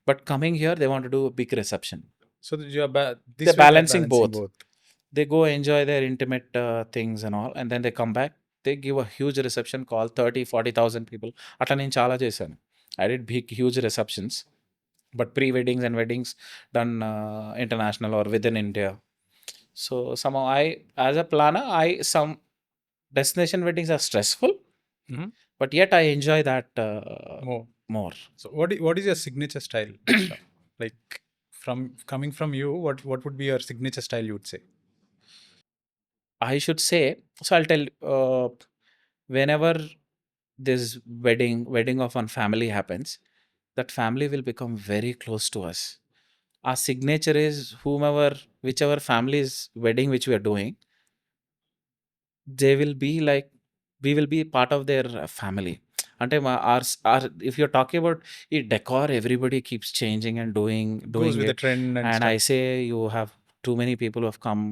but coming here they want to do big reception. So that you are this They're way they're balancing both. both. They go enjoy their intimate things and all, and then they come back, they give a huge reception, call 30, 40,000 people. అట్లా నేను చాలా చేశాను. I did big huge receptions, but pre-weddings and weddings done international or within India. So somehow as a planner, some destination weddings are stressful, Mhm. but yet I enjoy that more. So what is your signature style? Like from coming from you, what would be your signature style, you would say? I should say, so I'll tell, whenever this wedding of one family happens, that family will become very close to us. Our signature is whichever family's wedding which we are doing, they will be like, we will be part of their family. అంటే our if you're talking about ఈ decor, everybody keeps changing and doing Goes with it. the trend and And stuff. I say you have too many people who have come,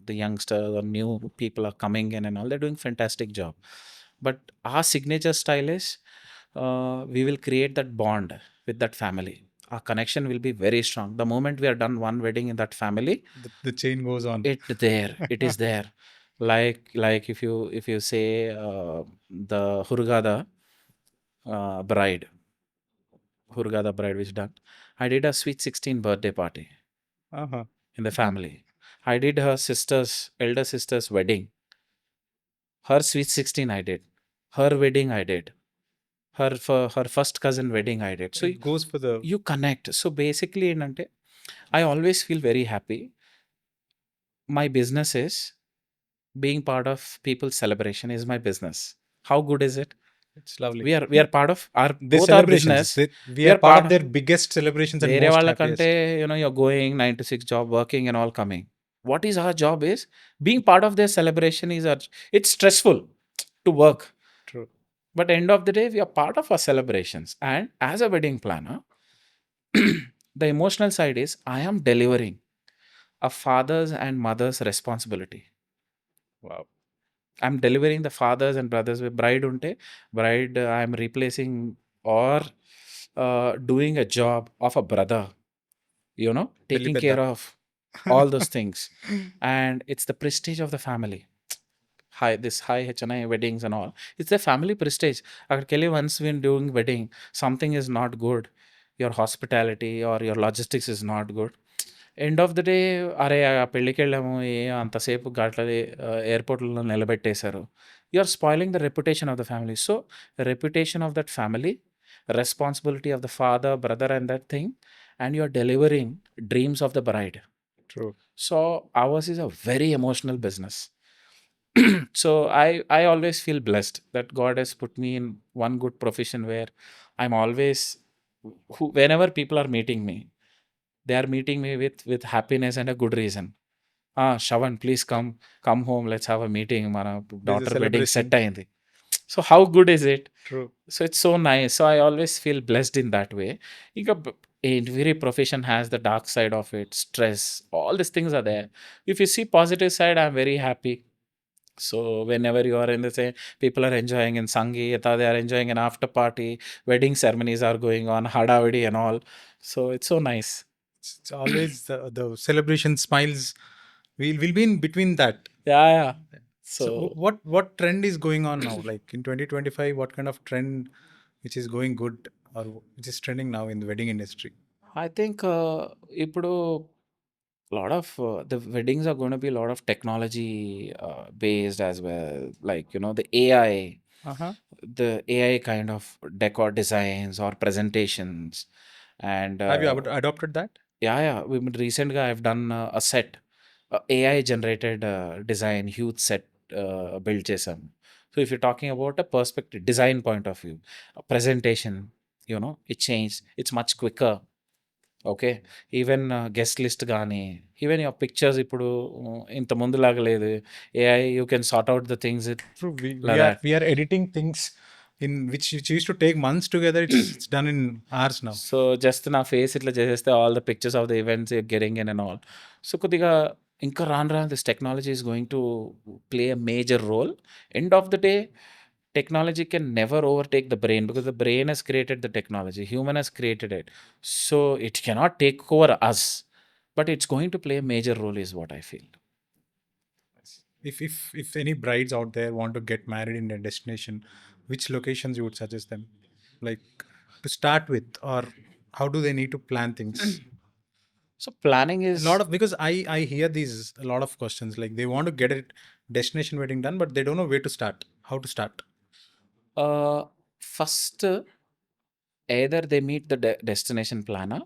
the youngsters or new people are coming in and all, they're doing fantastic job. But our signature style is, we will create that bond with that family. Our connection will be very strong. The moment we are done one wedding in that family, The chain goes on. it is there. Like if you say, the Hurgada bride, which done, I did a sweet 16 birthday party Uh-huh. in the family. I did her elder sister's wedding. Her sweet 16 I did. Her wedding I did. Her first cousin wedding I did. So It goes for the you connect. So basically ఏంటంటే, I always feel very happy. My business is being part of people's celebration is my business. How good is it? it's lovely. We are part of our Their both our celebrations. business. We are part of their biggest celebrations and వేరే most వాళ్ళకంటే happiest. you're going 9 to 6 job, working and all coming. What is our job is being part of their celebration is it's stressful to work. True. But end of the day, we are part of our celebrations. And as a wedding planner, the emotional side is I am delivering a father's and mother's responsibility. Wow. I'm delivering the fathers and brothers. With bride unte, I'm replacing or doing a job of a brother, taking Pelli care pedda. of all those things. And it's the prestige of the family. This high HNI weddings and all, it's the family prestige. Akkadiki once when doing wedding, something is not good, your hospitality or your logistics is not good. End of the day, అరే ఆ పెళ్ళికి వెళ్ళాము, అంతసేపు ఎయిర్పోర్ట్లో నిలబెట్టేశారు. You are spoiling the reputation of the family. So reputation of that family, responsibility of the father, brother and that thing, and you are delivering dreams of the bride. True. So ours is a very emotional business. So I always feel blessed that God has put me in one good profession where I'm always whenever people are meeting me, they are meeting me with happiness and a good reason. Shravan, please come home, let's have a meeting, mana There's a daughter wedding celebration. set ayindi. So how good is it? True. So it's so nice. So I always feel blessed in that way. Inka every profession has the dark side of it, stress, all these things are there. If you see positive side, I'm very happy. So whenever you are in the same, people are enjoying in Sangeeta, they are enjoying an after party, wedding ceremonies are going on, hadavadi and all. So it's so nice. It's always the celebration smiles. We'll be in between that. Yeah. So So what trend is going on now? Like in 2025, what kind of trend which is going good or which is trending now in the wedding industry? I think ఇప్పుడు lot of the weddings are going to be a lot of technology based as well, like the AI, Uh-huh. the AI kind of decor designs or presentations. And Have you adopted that? yeah, recently I've done a set, AI generated design huge set build chesam. So if you're talking about a perspective design point of view, a presentation, it changed, it's much quicker. Okay. Even guest list గానీ, even your pictures ఇప్పుడు ఇంత ముందులాగా లేదు. AI you can sort out the things True. Like that. We are editing things in which used to take months together. It's done in hours now. So just నా face ఇట్లా చేసేస్తే all the pictures of the events getting in and all. So కొద్దిగా ఇంకా రాను this technology is going to play a major role. End of the day technology can never overtake the brain because the brain has created the technology, human has created it, so it cannot take over us, but it's going to play a major role is what I feel. If any brides out there want to get married in their destination, which locations you would suggest them, like to start with, or how do they need to plan things? So planning is A lot of, because I hear these a lot of questions, like they want to get a destination wedding done, but they don't know where to start, how to start. First, either they meet the destination planner,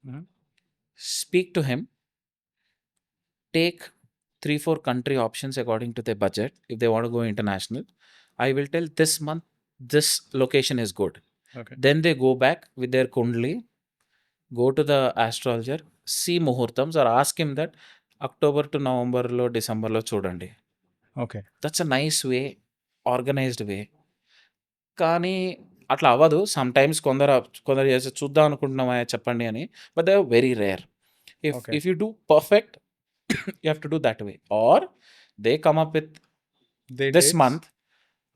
Mhm. speak to him, take 3-4 country options according to their budget. If they want to go international, I will tell this month this location is good. Okay. Then they go back with their kundli, go to the astrologer, see muhurtams, or ask him that October to November lo December lo చూడండి. Okay. That's a nice way, organized way. కానీ అట్లా అవ్వదు. Sometimes కొందరు చేసి చూద్దాం అనుకుంటున్నామా చెప్పండి అని. But they are very rare. Okay. If you do perfect you have to do that way, are they come up with They this dates? Month,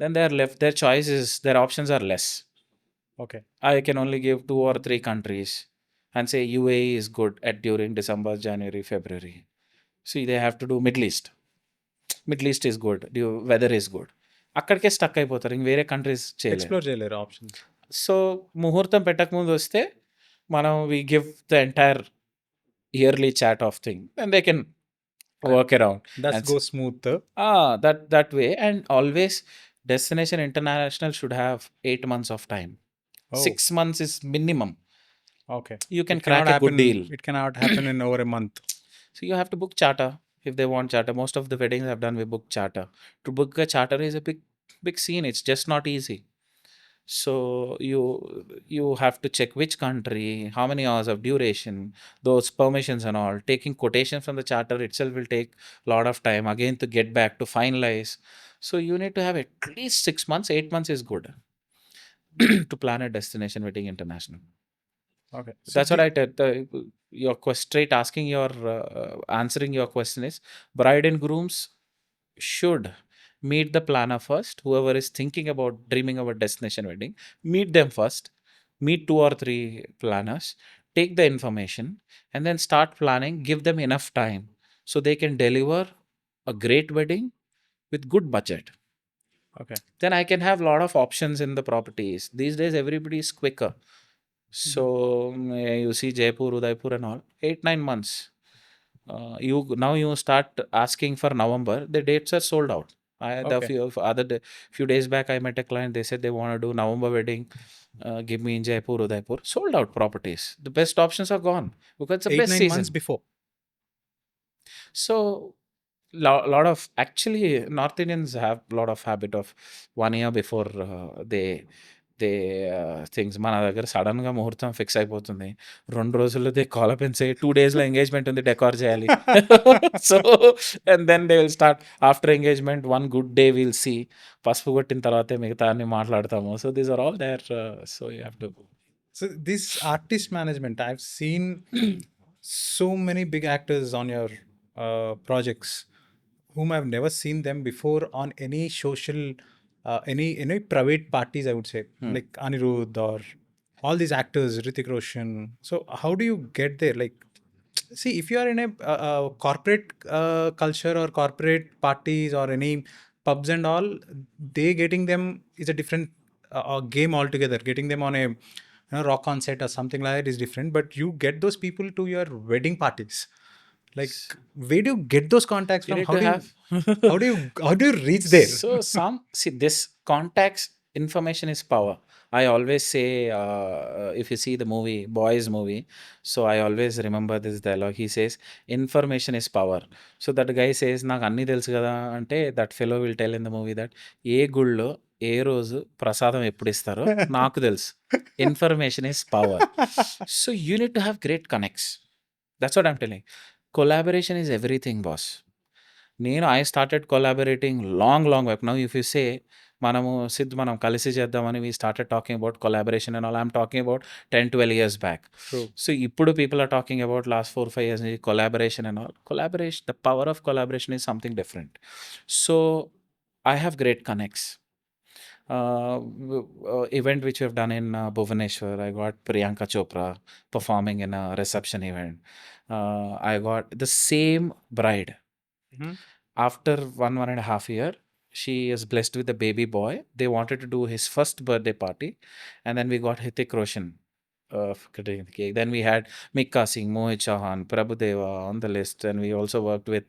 then they are left, their choices, their options are less. Okay. I can only give 2 or 3 countries and say UAE is good at during December, January, February. See, they have to do Middle East. Middle East is good. Weather is good. అక్కడికే stuck అయిపోతారు. ఇంక వేరే countries చేయలేరు. Explore చేయలేరు options. So ముహూర్తం పెట్టకముందు వస్తే మనం we give the entire yearly chart of thing and they can work around. That's go smooth. That way. And always destination international should have 8 months of time. Oh. 6 months is minimum. Okay. You can It crack cannot a good happen- deal. It cannot happen in over a month. So you have to book charter if they want charter. Most of the weddings I've done, we book charter. To book a charter is a big scene. It's just not easy. So you have to check which country, how many hours of duration, those permissions and all. Taking quotation from the charter itself will take a lot of time again to get back to finalize. So you need to have at least 6 months. 8 months is good to plan a destination wedding international. Okay. So That's what I tell. Your straight asking your answering your question is, bride and grooms should meet the planner first. Whoever is thinking about dreaming about destination wedding, meet them first. Meet 2 or 3 planners, take the information, and then start planning. Give them enough time so they can deliver a great wedding with good budget. Okay. Then I can have a lot of options in the properties. These days everybody is quicker. So you see Jaipur, Udaipur and all, 8-9 months. You start asking for November, the dates are sold out. Okay. Few days back I met a client, they said they want to do November wedding, give me in Jaipur, Udaipur. Sold out properties. The best options are gone because it's the best 8-9 season. months before. So lot of, actually North Indians have a lot of habit of 1 year before they they things మన దగ్గర సడన్గా ముహూర్తం fix అయిపోతుంది. 2 రోజుల్లో they call up and say 2 డేస్‌లో engagement ఉంది, decor చేయాలి. So and then they will start after engagement 1 good day will see. పసుపు కొట్టిన తర్వాతే మిగతా అన్ని మాట్లాడతాము. So these are all there. So you have to. So this artist management, I've seen so many big actors on your projects whom I've never seen them before on any social, any private parties, I would say, like Anirudh or all these actors, Hrithik Roshan. So how do you get there? Like, see, if you are in a corporate culture or corporate parties or any pubs and all, they getting them is a different game altogether. Getting them on a rock concert or something like that is different. But you get those people to your wedding parties. Like, where do you get those contacts You from? need to have. How do you reach there? So this contacts information is power. I always say, if you see the movie Boys movie, so I always remember this dialogue. He says, "Information is power." So that guy says, "నాకు అన్నీ తెలుసు కదా" అంటే that fellow will tell in the movie that ఏ గుళ్ళో ఏ రోజు ప్రసాదం ఎప్పుడు ఇస్తారో నాకు తెలుసు. Information is power. So you need to have great connects. That's what I'm telling. Collaboration is everything, boss. I started collaborating long back. Now if you say మనం కలిసి చేద్దామని we started talking about collaboration and all, I'm talking about 10-12 years back. True. So ఇప్పుడు people are talking about last 4-5 years collaboration and all. Collaboration, the power of collaboration is something different. So I have great connects. Event which we have done in Bhubaneswar, I got Priyanka Chopra performing in a reception event. I got the same bride. After 1.5 year, she is blessed with a baby boy. They wanted to do his first birthday party, and then we got Hrithik Roshan cutting the cake. Then we had Mikka Singh, Mohit Chauhan, Prabhudeva on the list, and we also worked with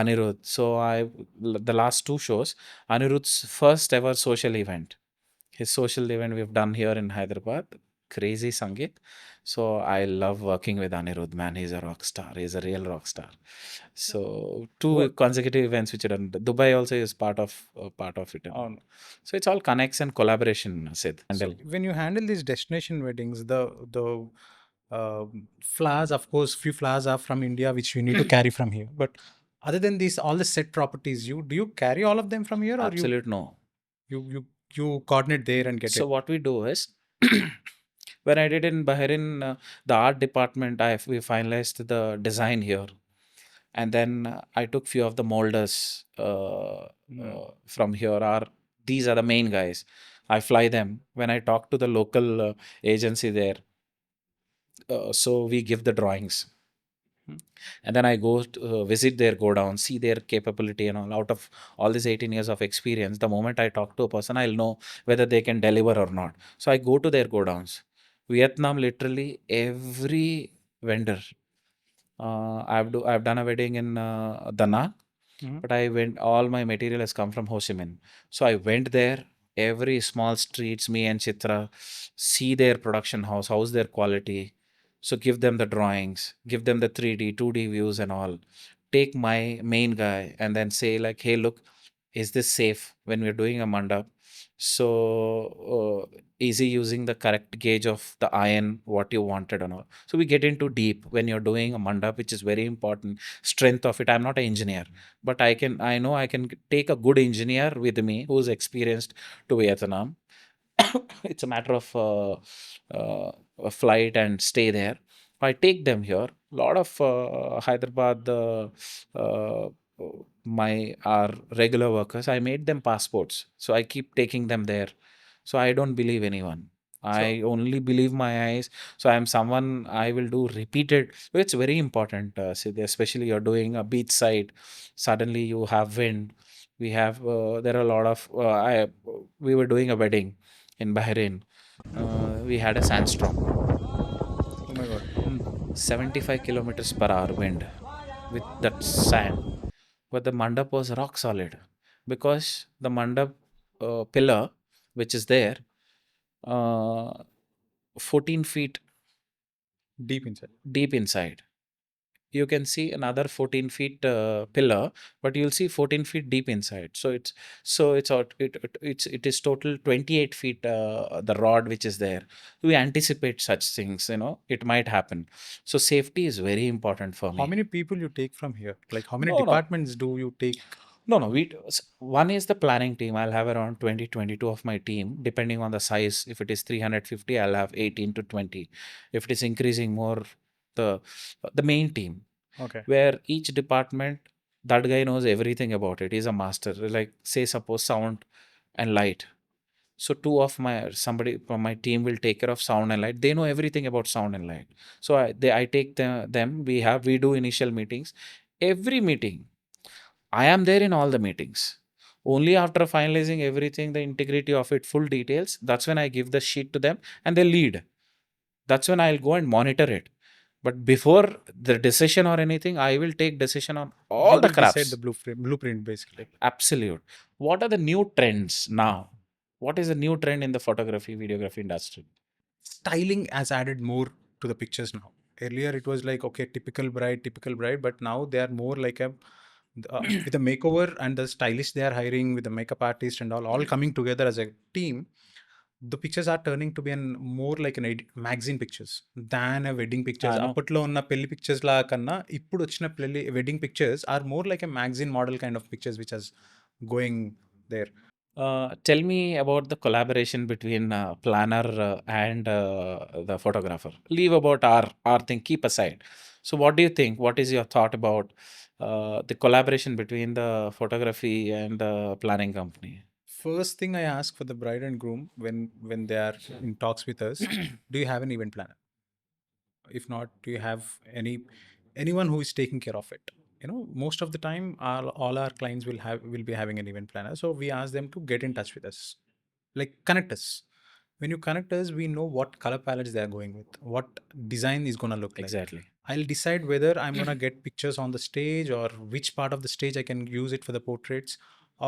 Anirudh. So the last 2 shows, Anirudh's first ever social event, his social event we've done here in Hyderabad, crazy Sangeet. So I love working with Anirudh, man. He's a rock star. He's a real rock star. So 2 consecutive events which are done. Dubai also is part of it. So it's all connects and collaboration, Sid. So when you handle these destination weddings, the flowers, of course, few flowers are from India, which you need to carry from here. But other than these, all the set properties, do you carry all of them from here, or Absolute no. you coordinate there and get So it? what we do is, when I did in Bahrain, the art department, we finalized the design here, and then I took few of the molders from here. These are the main guys. I fly them. When I talk to the local agency there, so we give the drawings. And then I go to, visit their go down, see their capability and all. Out of all this 18 years of experience, the moment I talk to a person, I'll know whether they can deliver or not. So I go to their go downs. Vietnam, literally every vendor. I've done a wedding in Da Nang, but all my material has come from Ho Chi Minh. So I went there, every small streets, me and Chitra, see their production house, how's their quality. So give them the drawings, give them the 3D, 2D views and all. Take my main guy and then say like, hey, look, is this safe when we're doing a mandap? So is he using the correct gauge of the iron, what you wanted and all? So we get into deep when you're doing a mandap, which is very important. Strength of it. I'm not an engineer, but I know I can take a good engineer with me who's experienced to Vietnam. It's a matter of a flight and stay there. I take them here. A lot of Hyderabad, uh, our regular workers, I made them passports. So I keep taking them there. So I don't believe anyone. I only believe my eyes. So I am someone, I will do repeated. It's very important, especially you're doing a beach side. Suddenly you have wind. There are a lot of, we were doing a wedding in Bahrain. We had a sandstorm. Oh my God. 75 kilometers per hour wind with that sand. But the mandap was rock solid because the mandap pillar, which is there, 14 feet Deep inside. deep inside. you can see another 14 feet pillar, but you'll see 14 feet deep inside. It is total 28 feet, the rod which is there. We anticipate such things, it might happen. So safety is very important for How me. many people you take from here? Like how many No, no. departments do you take? No, one is the planning team. I'll have around 20, 22 of my team, depending on the size. If it is 350, I'll have 18 to 20. If it is increasing more, the the main team, Okay. where each department, that guy knows everything about it. He's a master. Like, say, suppose sound and light. So somebody from my team will take care of sound and light. They know everything about sound and light. So I take them. We do initial meetings. Every meeting, I am there in all the meetings. Only after finalizing everything, the integrity of it, full details, that's when I give the sheet to them and they lead. That's when I'll go and monitor it. But before the decision or anything, I will take decision on all You the will decide the crafts. blueprint basically. Absolute. What are the new trends now? What is the new trend in the photography, videography industry? Styling has added more to the pictures now. Earlier it was like, okay, typical bride, but now they are more like a with the makeover and the stylist they are hiring with the makeup artist and all coming together as a team. The pictures are turning to be more like an magazine pictures than a wedding pictures. I know. అప్పట్లో ఉన్న పెళ్లి pictures లా కన్నా ఇప్పుడు వచ్చిన పెళ్లి wedding pictures are more like a magazine model kind of pictures which has going there. Tell me about the collaboration between planner and the photographer. Leave about our thing, keep aside. So, what do you think? What is your thought about the collaboration between the photography and the planning company? First thing I ask for the bride and groom when they are in talks with us, do you have an event planner? If not, do you have anyone who is taking care of it? Most of the time all our clients will be having an event planner, so we ask them to get in touch with us, like connect us. When you connect us, we know what color palettes they are going with, what design is going to look like. Exactly. I'll decide whether I'm going to get pictures on the stage or which part of the stage I can use it for the portraits.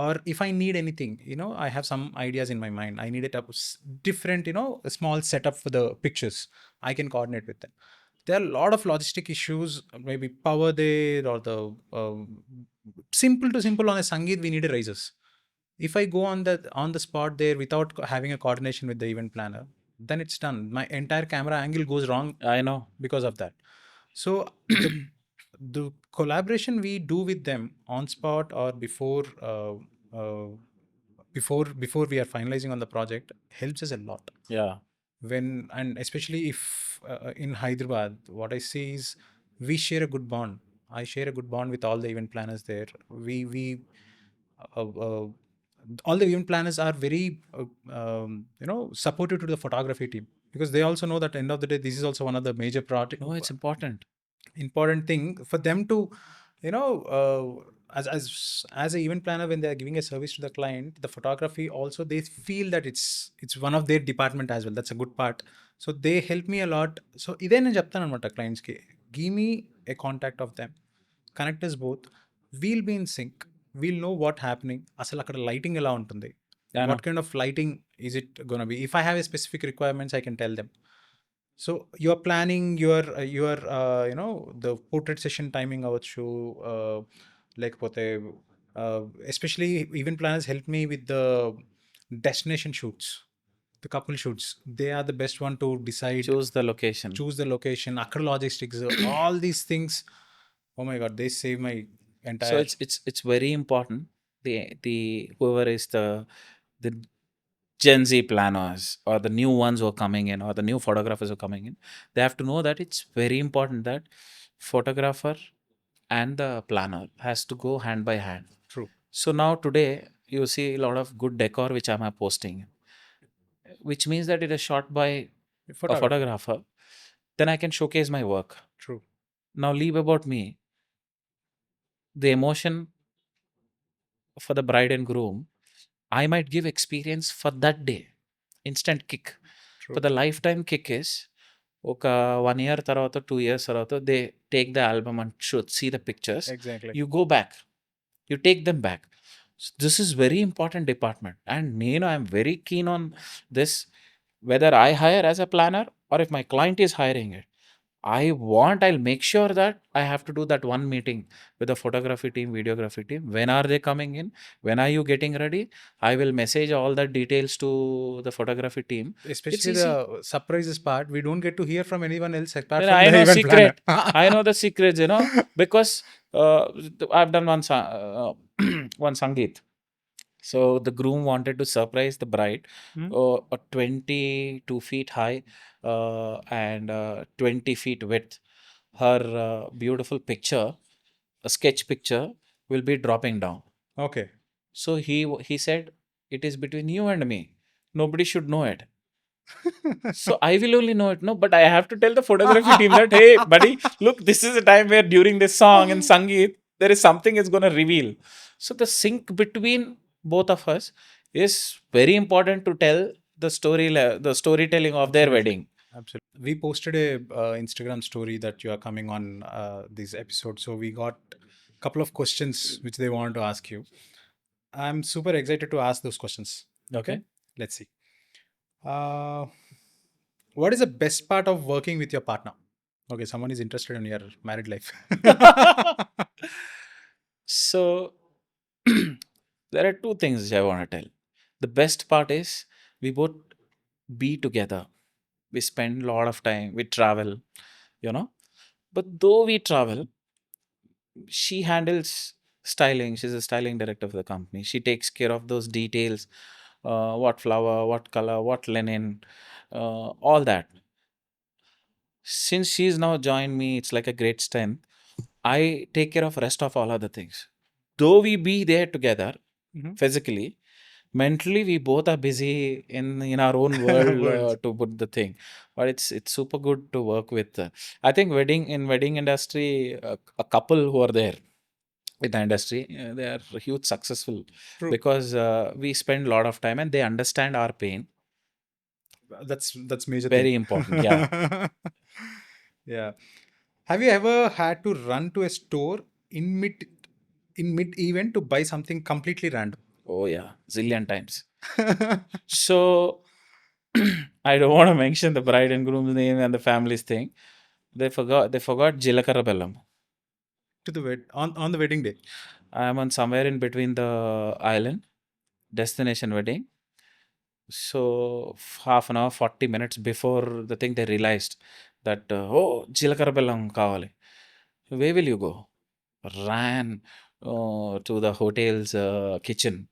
Or if I need anything, I have some ideas in my mind. I need different, a small setup for the pictures. I can coordinate with them. There are a lot of logistic issues, maybe power there or the simple to simple on a Sangeet, we need a risers. If I go on the spot there without having a coordination with the event planner, then it's done. My entire camera angle goes wrong. I know. Because of that. So the collaboration we do with them on spot or before we are finalizing on the project helps us a lot. Yeah. And especially if in Hyderabad, what I see is we share a good bond. I share a good bond with all the event planners there. We all the event planners are very supportive to the photography team, because they also know that at the end of the day this is also one of the major No, it's important. important thing for them to as a event planner, when they are giving a service to the client, the photography also they feel that it's one of their department as well. That's a good part. So they help me a lot. So ఇదే నేను చెప్తాను అనమాట clients కి, give me a contact of them, connect us both, we'll be in sync, we'll know what happening, అసలు అక్కడ lighting ఎలా ఉంటుంది, I know. what kind of lighting is it gonna be. If I have a specific requirements, I can tell them. So you're planning your the portrait session timing అవ్వచ్చు, లేకపోతే especially event planners help me with the destination shoots, the couple shoots. They are the best one to decide, Choose the location. అక్కడ logistics, all these things. Oh my god, they save my entire. So it's very important. The whoever is the Gen Z planners or the new ones who are coming in or the new photographers who are coming in, they have to know that it's very important that photographer and the planner has to go hand by hand. True. So now today you see a lot of good decor which I'm posting, which means that it is shot by a photographer. Then I can showcase my work. True. Now leave about me. The emotion for the bride and groom, I might give experience for that day, instant kick. True. But the lifetime kick is, ఒక 1 year తర్వాత 2 years తర్వాత they take the album and should see the pictures. Exactly. You go back, you take them back. So this is very important department, and I'm very keen on this. Whether I hire as a planner or if my client is hiring it, I'll make sure that I have to do that one meeting with the photography team, videography team. When are they coming in? When are you getting ready? I will message all the details to the photography team. It's Especially easy. the surprises part, we don't get to hear from anyone else apart Then from I the know event planner. secret. I know the secrets, because I've done one Sangeet. So the groom wanted to surprise the bride, Hmm? a 22 feet high and 20 feet width. Her beautiful picture, a sketch picture, will be dropping down. Okay. So he said, it is between you and me. Nobody should know it. So I will only know it, no, but I have to tell the photography team that, hey, buddy, look, this is a time where during this song and Sangeet, there is something is going to reveal. So the sync between both of us is very important to tell the the storytelling of their Absolutely. wedding. Absolutely. We posted a Instagram story that you are coming on this episode. So we got a couple of questions which they wanted to ask you. I'm super excited to ask those questions. Okay. Okay. Let's see. Uh, what is the best part of working with your partner? Okay, someone is interested in your married life. So there are two things which I want to tell. The best part is we both be together. We spend a lot of time, we travel, you know. But though we travel, she handles styling. She's a styling director for the company. She takes care of those details, what flower, what color, what linen, all that. Since she's now joined me, it's like a great strength. I take care of rest of all other things. Though we be there together Mhm. physically, mentally we both are busy in our own world Words. to put the thing. But it's super good to work with. I think wedding industry, a couple who are there with the industry, they are huge successful True. because we spend a lot of time and they understand our pain. That's major thing. Very important. Yeah. Yeah. Have you ever had to run to a store in mid event to buy something completely random? Oh yeah, zillion times. So I don't want to mention the bride and groom's name and the family's thing. They forgot Jilakara Bellam. To the on the wedding day. I am on somewhere in between the island, destination wedding. So half an hour, 40 minutes before the thing, they realized that, oh, Jilakara Bellam kavali. Where will you go? Ran to the hotel's kitchen.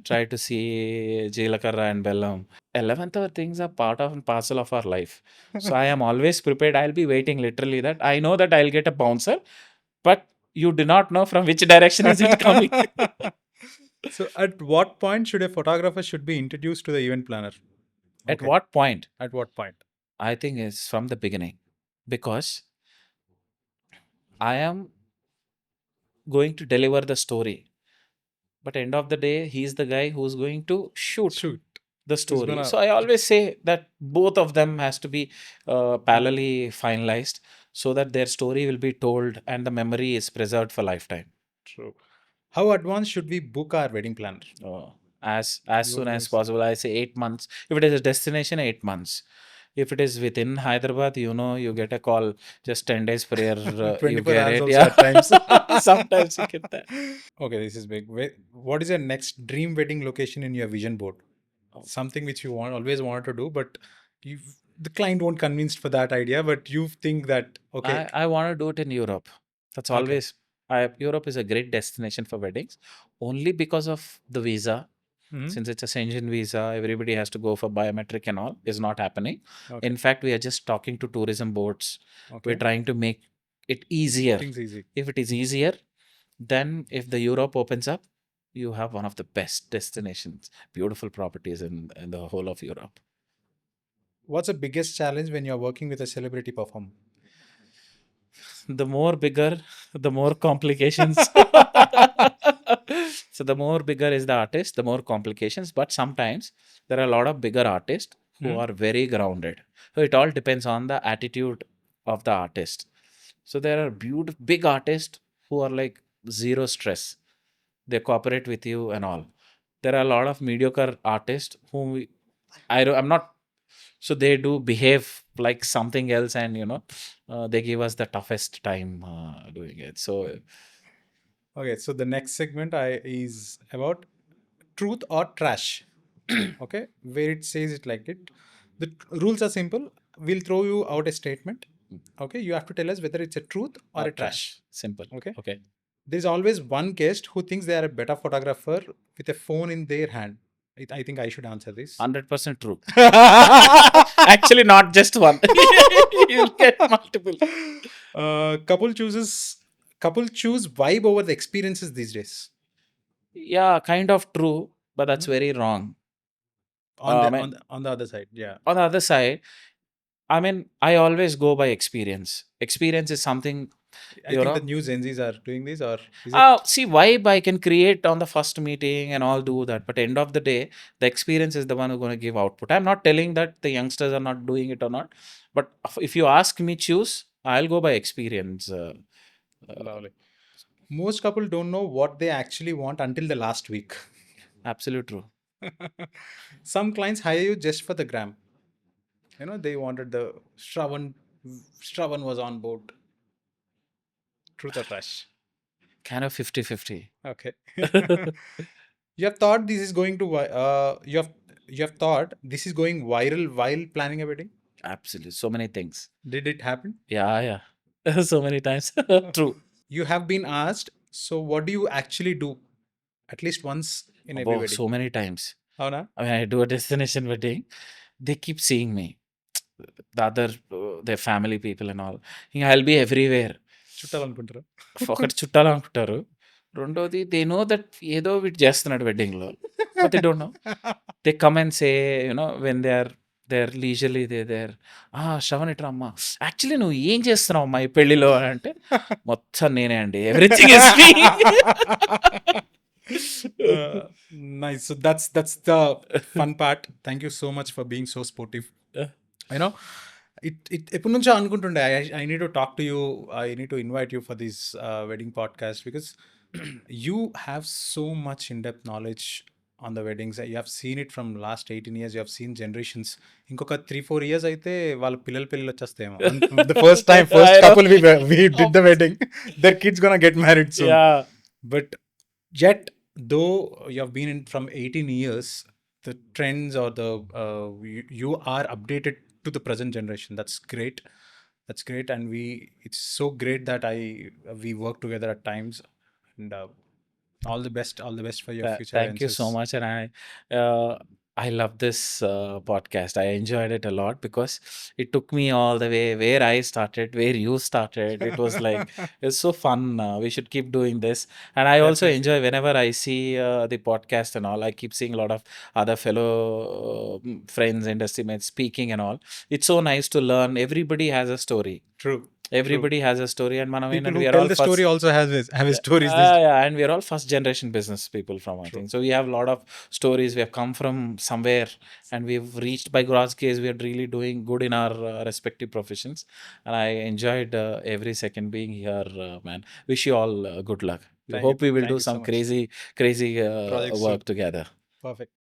Try to see Jilakara and Bellam. 11th hour things are part of and parcel of our life. So I am always prepared. I'll be waiting literally that I know that I'll get a bouncer, but you do not know from which direction is it coming. So at what point should a photographer should be introduced to the event planner? At Okay. what point? At what point? I think it's from the beginning because I am going to deliver the story. But end of the day, he's the guy who's going to shoot Shoot. the Who's story. gonna So I always say that both of them has to be parallelly finalized so that their story will be told and the memory is preserved for lifetime. true. How advanced should we book our wedding planner? As You soon as always possible, I say 8 months. If it is a destination, 8 months. If it is within Hyderabad, you get a call just 10 days prior, you 24 get hours it. also Yeah. at times. Sometimes you get that. Okay, this is big. What is your next dream wedding location in your vision board? Oh. Something which you always wanted to do, but you the client won't convinced for that idea, but you think that okay, I want to do it in Europe. That's okay, always Europe is a great destination for weddings, only because of the visa. Mhm. Since it's a Schengen visa, everybody has to go for biometric and all. Is not happening. Okay, In fact, we are just talking to tourism boards. We're okay, trying to make it easier. things easy. If it is easier, then if the Europe opens up, you have one of the best destinations, beautiful properties in the whole of Europe. What's the biggest challenge when you're working with a celebrity performer? The more bigger, the more complications. So the more bigger is the artist, the more complications. But sometimes there are a lot of bigger artists who Hmm? are very grounded. So it all depends on the attitude of the artist. So there are beautiful big artists who are like zero stress. They cooperate with you and all. There are a lot of mediocre artists whom I'm not, so they do behave like something else and they give us the toughest time doing it. So Okay, so the next segment is about truth or trash. Okay, where it says it like it. The rules are simple. We'll throw you out a statement. Okay, you have to tell us whether it's a truth or a trash. simple. Okay. Okay. There's always one guest who thinks they are a better photographer with a phone in their hand. I think I should answer this. 100% true. Actually, not just one. You'll get multiple. Couple choose vibe over the experiences these days. Yeah, kind of true, but that's very wrong. On the I mean- on the other side, yeah. On the other side, I mean, I always go by experience. Experience is something, I you think know. the new Gen Zs are doing this, or is it? See, vibe I can create on the first meeting and all do that, but end of the day, the experience is the one who's going to give output. I'm not telling that the youngsters are not doing it or not, but if you ask me choose, I'll go by experience. Lovely. Most couple don't know what they actually want until the last week. Absolute true. Some clients hire you just for the gram. You know, they wanted the Shravan. Shravan was on board. Truth or trash? Kind of 50-50. Okay. You have thought this is going to you have thought this is going viral while planning a wedding. Absolutely. So many things. Did it happen? Yeah. So many times. True. You have been asked. So what do you actually do? At least once in every About wedding. so many times. Oh, no? I mean, I do a destination wedding. They keep seeing me. The other, their family people and all. I'll be everywhere. చుట్టాలనుకుంటారు. ఒకటి చుట్టాలు అనుకుంటారు. రెండోది they know that ఏదో వీటి చేస్తున్నాడు వెడ్డింగ్లో, but they don't know. They come and say when they are leisurely there Shravan ఇట్రా అమ్మా, యాక్చువల్లీ నువ్వు ఏం చేస్తున్నావు అమ్మా ఈ పెళ్లిలో అని అంటే, మొత్తం నేనే అండి, everything is me. Nice. So that's the fun part. Thank you so much for being so sportive. You know, it ఎప్పటి నుంచో అనుకుంటుండే I need to talk to you. I need to invite you for this wedding podcast because you have so much in-depth knowledge on the weddings. You have seen it from last 18 years. You have seen generations. ఇంకొక 3-4 years అయితే వాళ్ళ పిల్లలు వచ్చేస్తాయేమో. The first couple we did the wedding, their kids gonna get married soon. Yeah. But yet, though you have been in from 18 years, the trends or the you are updated to the present generation. That's great. And it's so great that we work together at times. And all the best for your future. Thank you so much. And I love this podcast. I enjoyed it a lot because it took me all the way where I started, where you started. It was like, it's so fun. We should keep doing this. And I also enjoy whenever I see the podcast and all. I keep seeing a lot of other fellow friends, industry mates speaking and all. It's so nice to learn. Everybody has a story. True. Everybody has a story, and People who tell the story also have stories. And we are all first generation business people from I think. So we have a lot of stories. We have come from somewhere, and we've reached, by God's case, we are really doing good in our respective professions. And I enjoyed every second being here, man. Wish you all good luck. We hope we will do some crazy Projects work together. Perfect.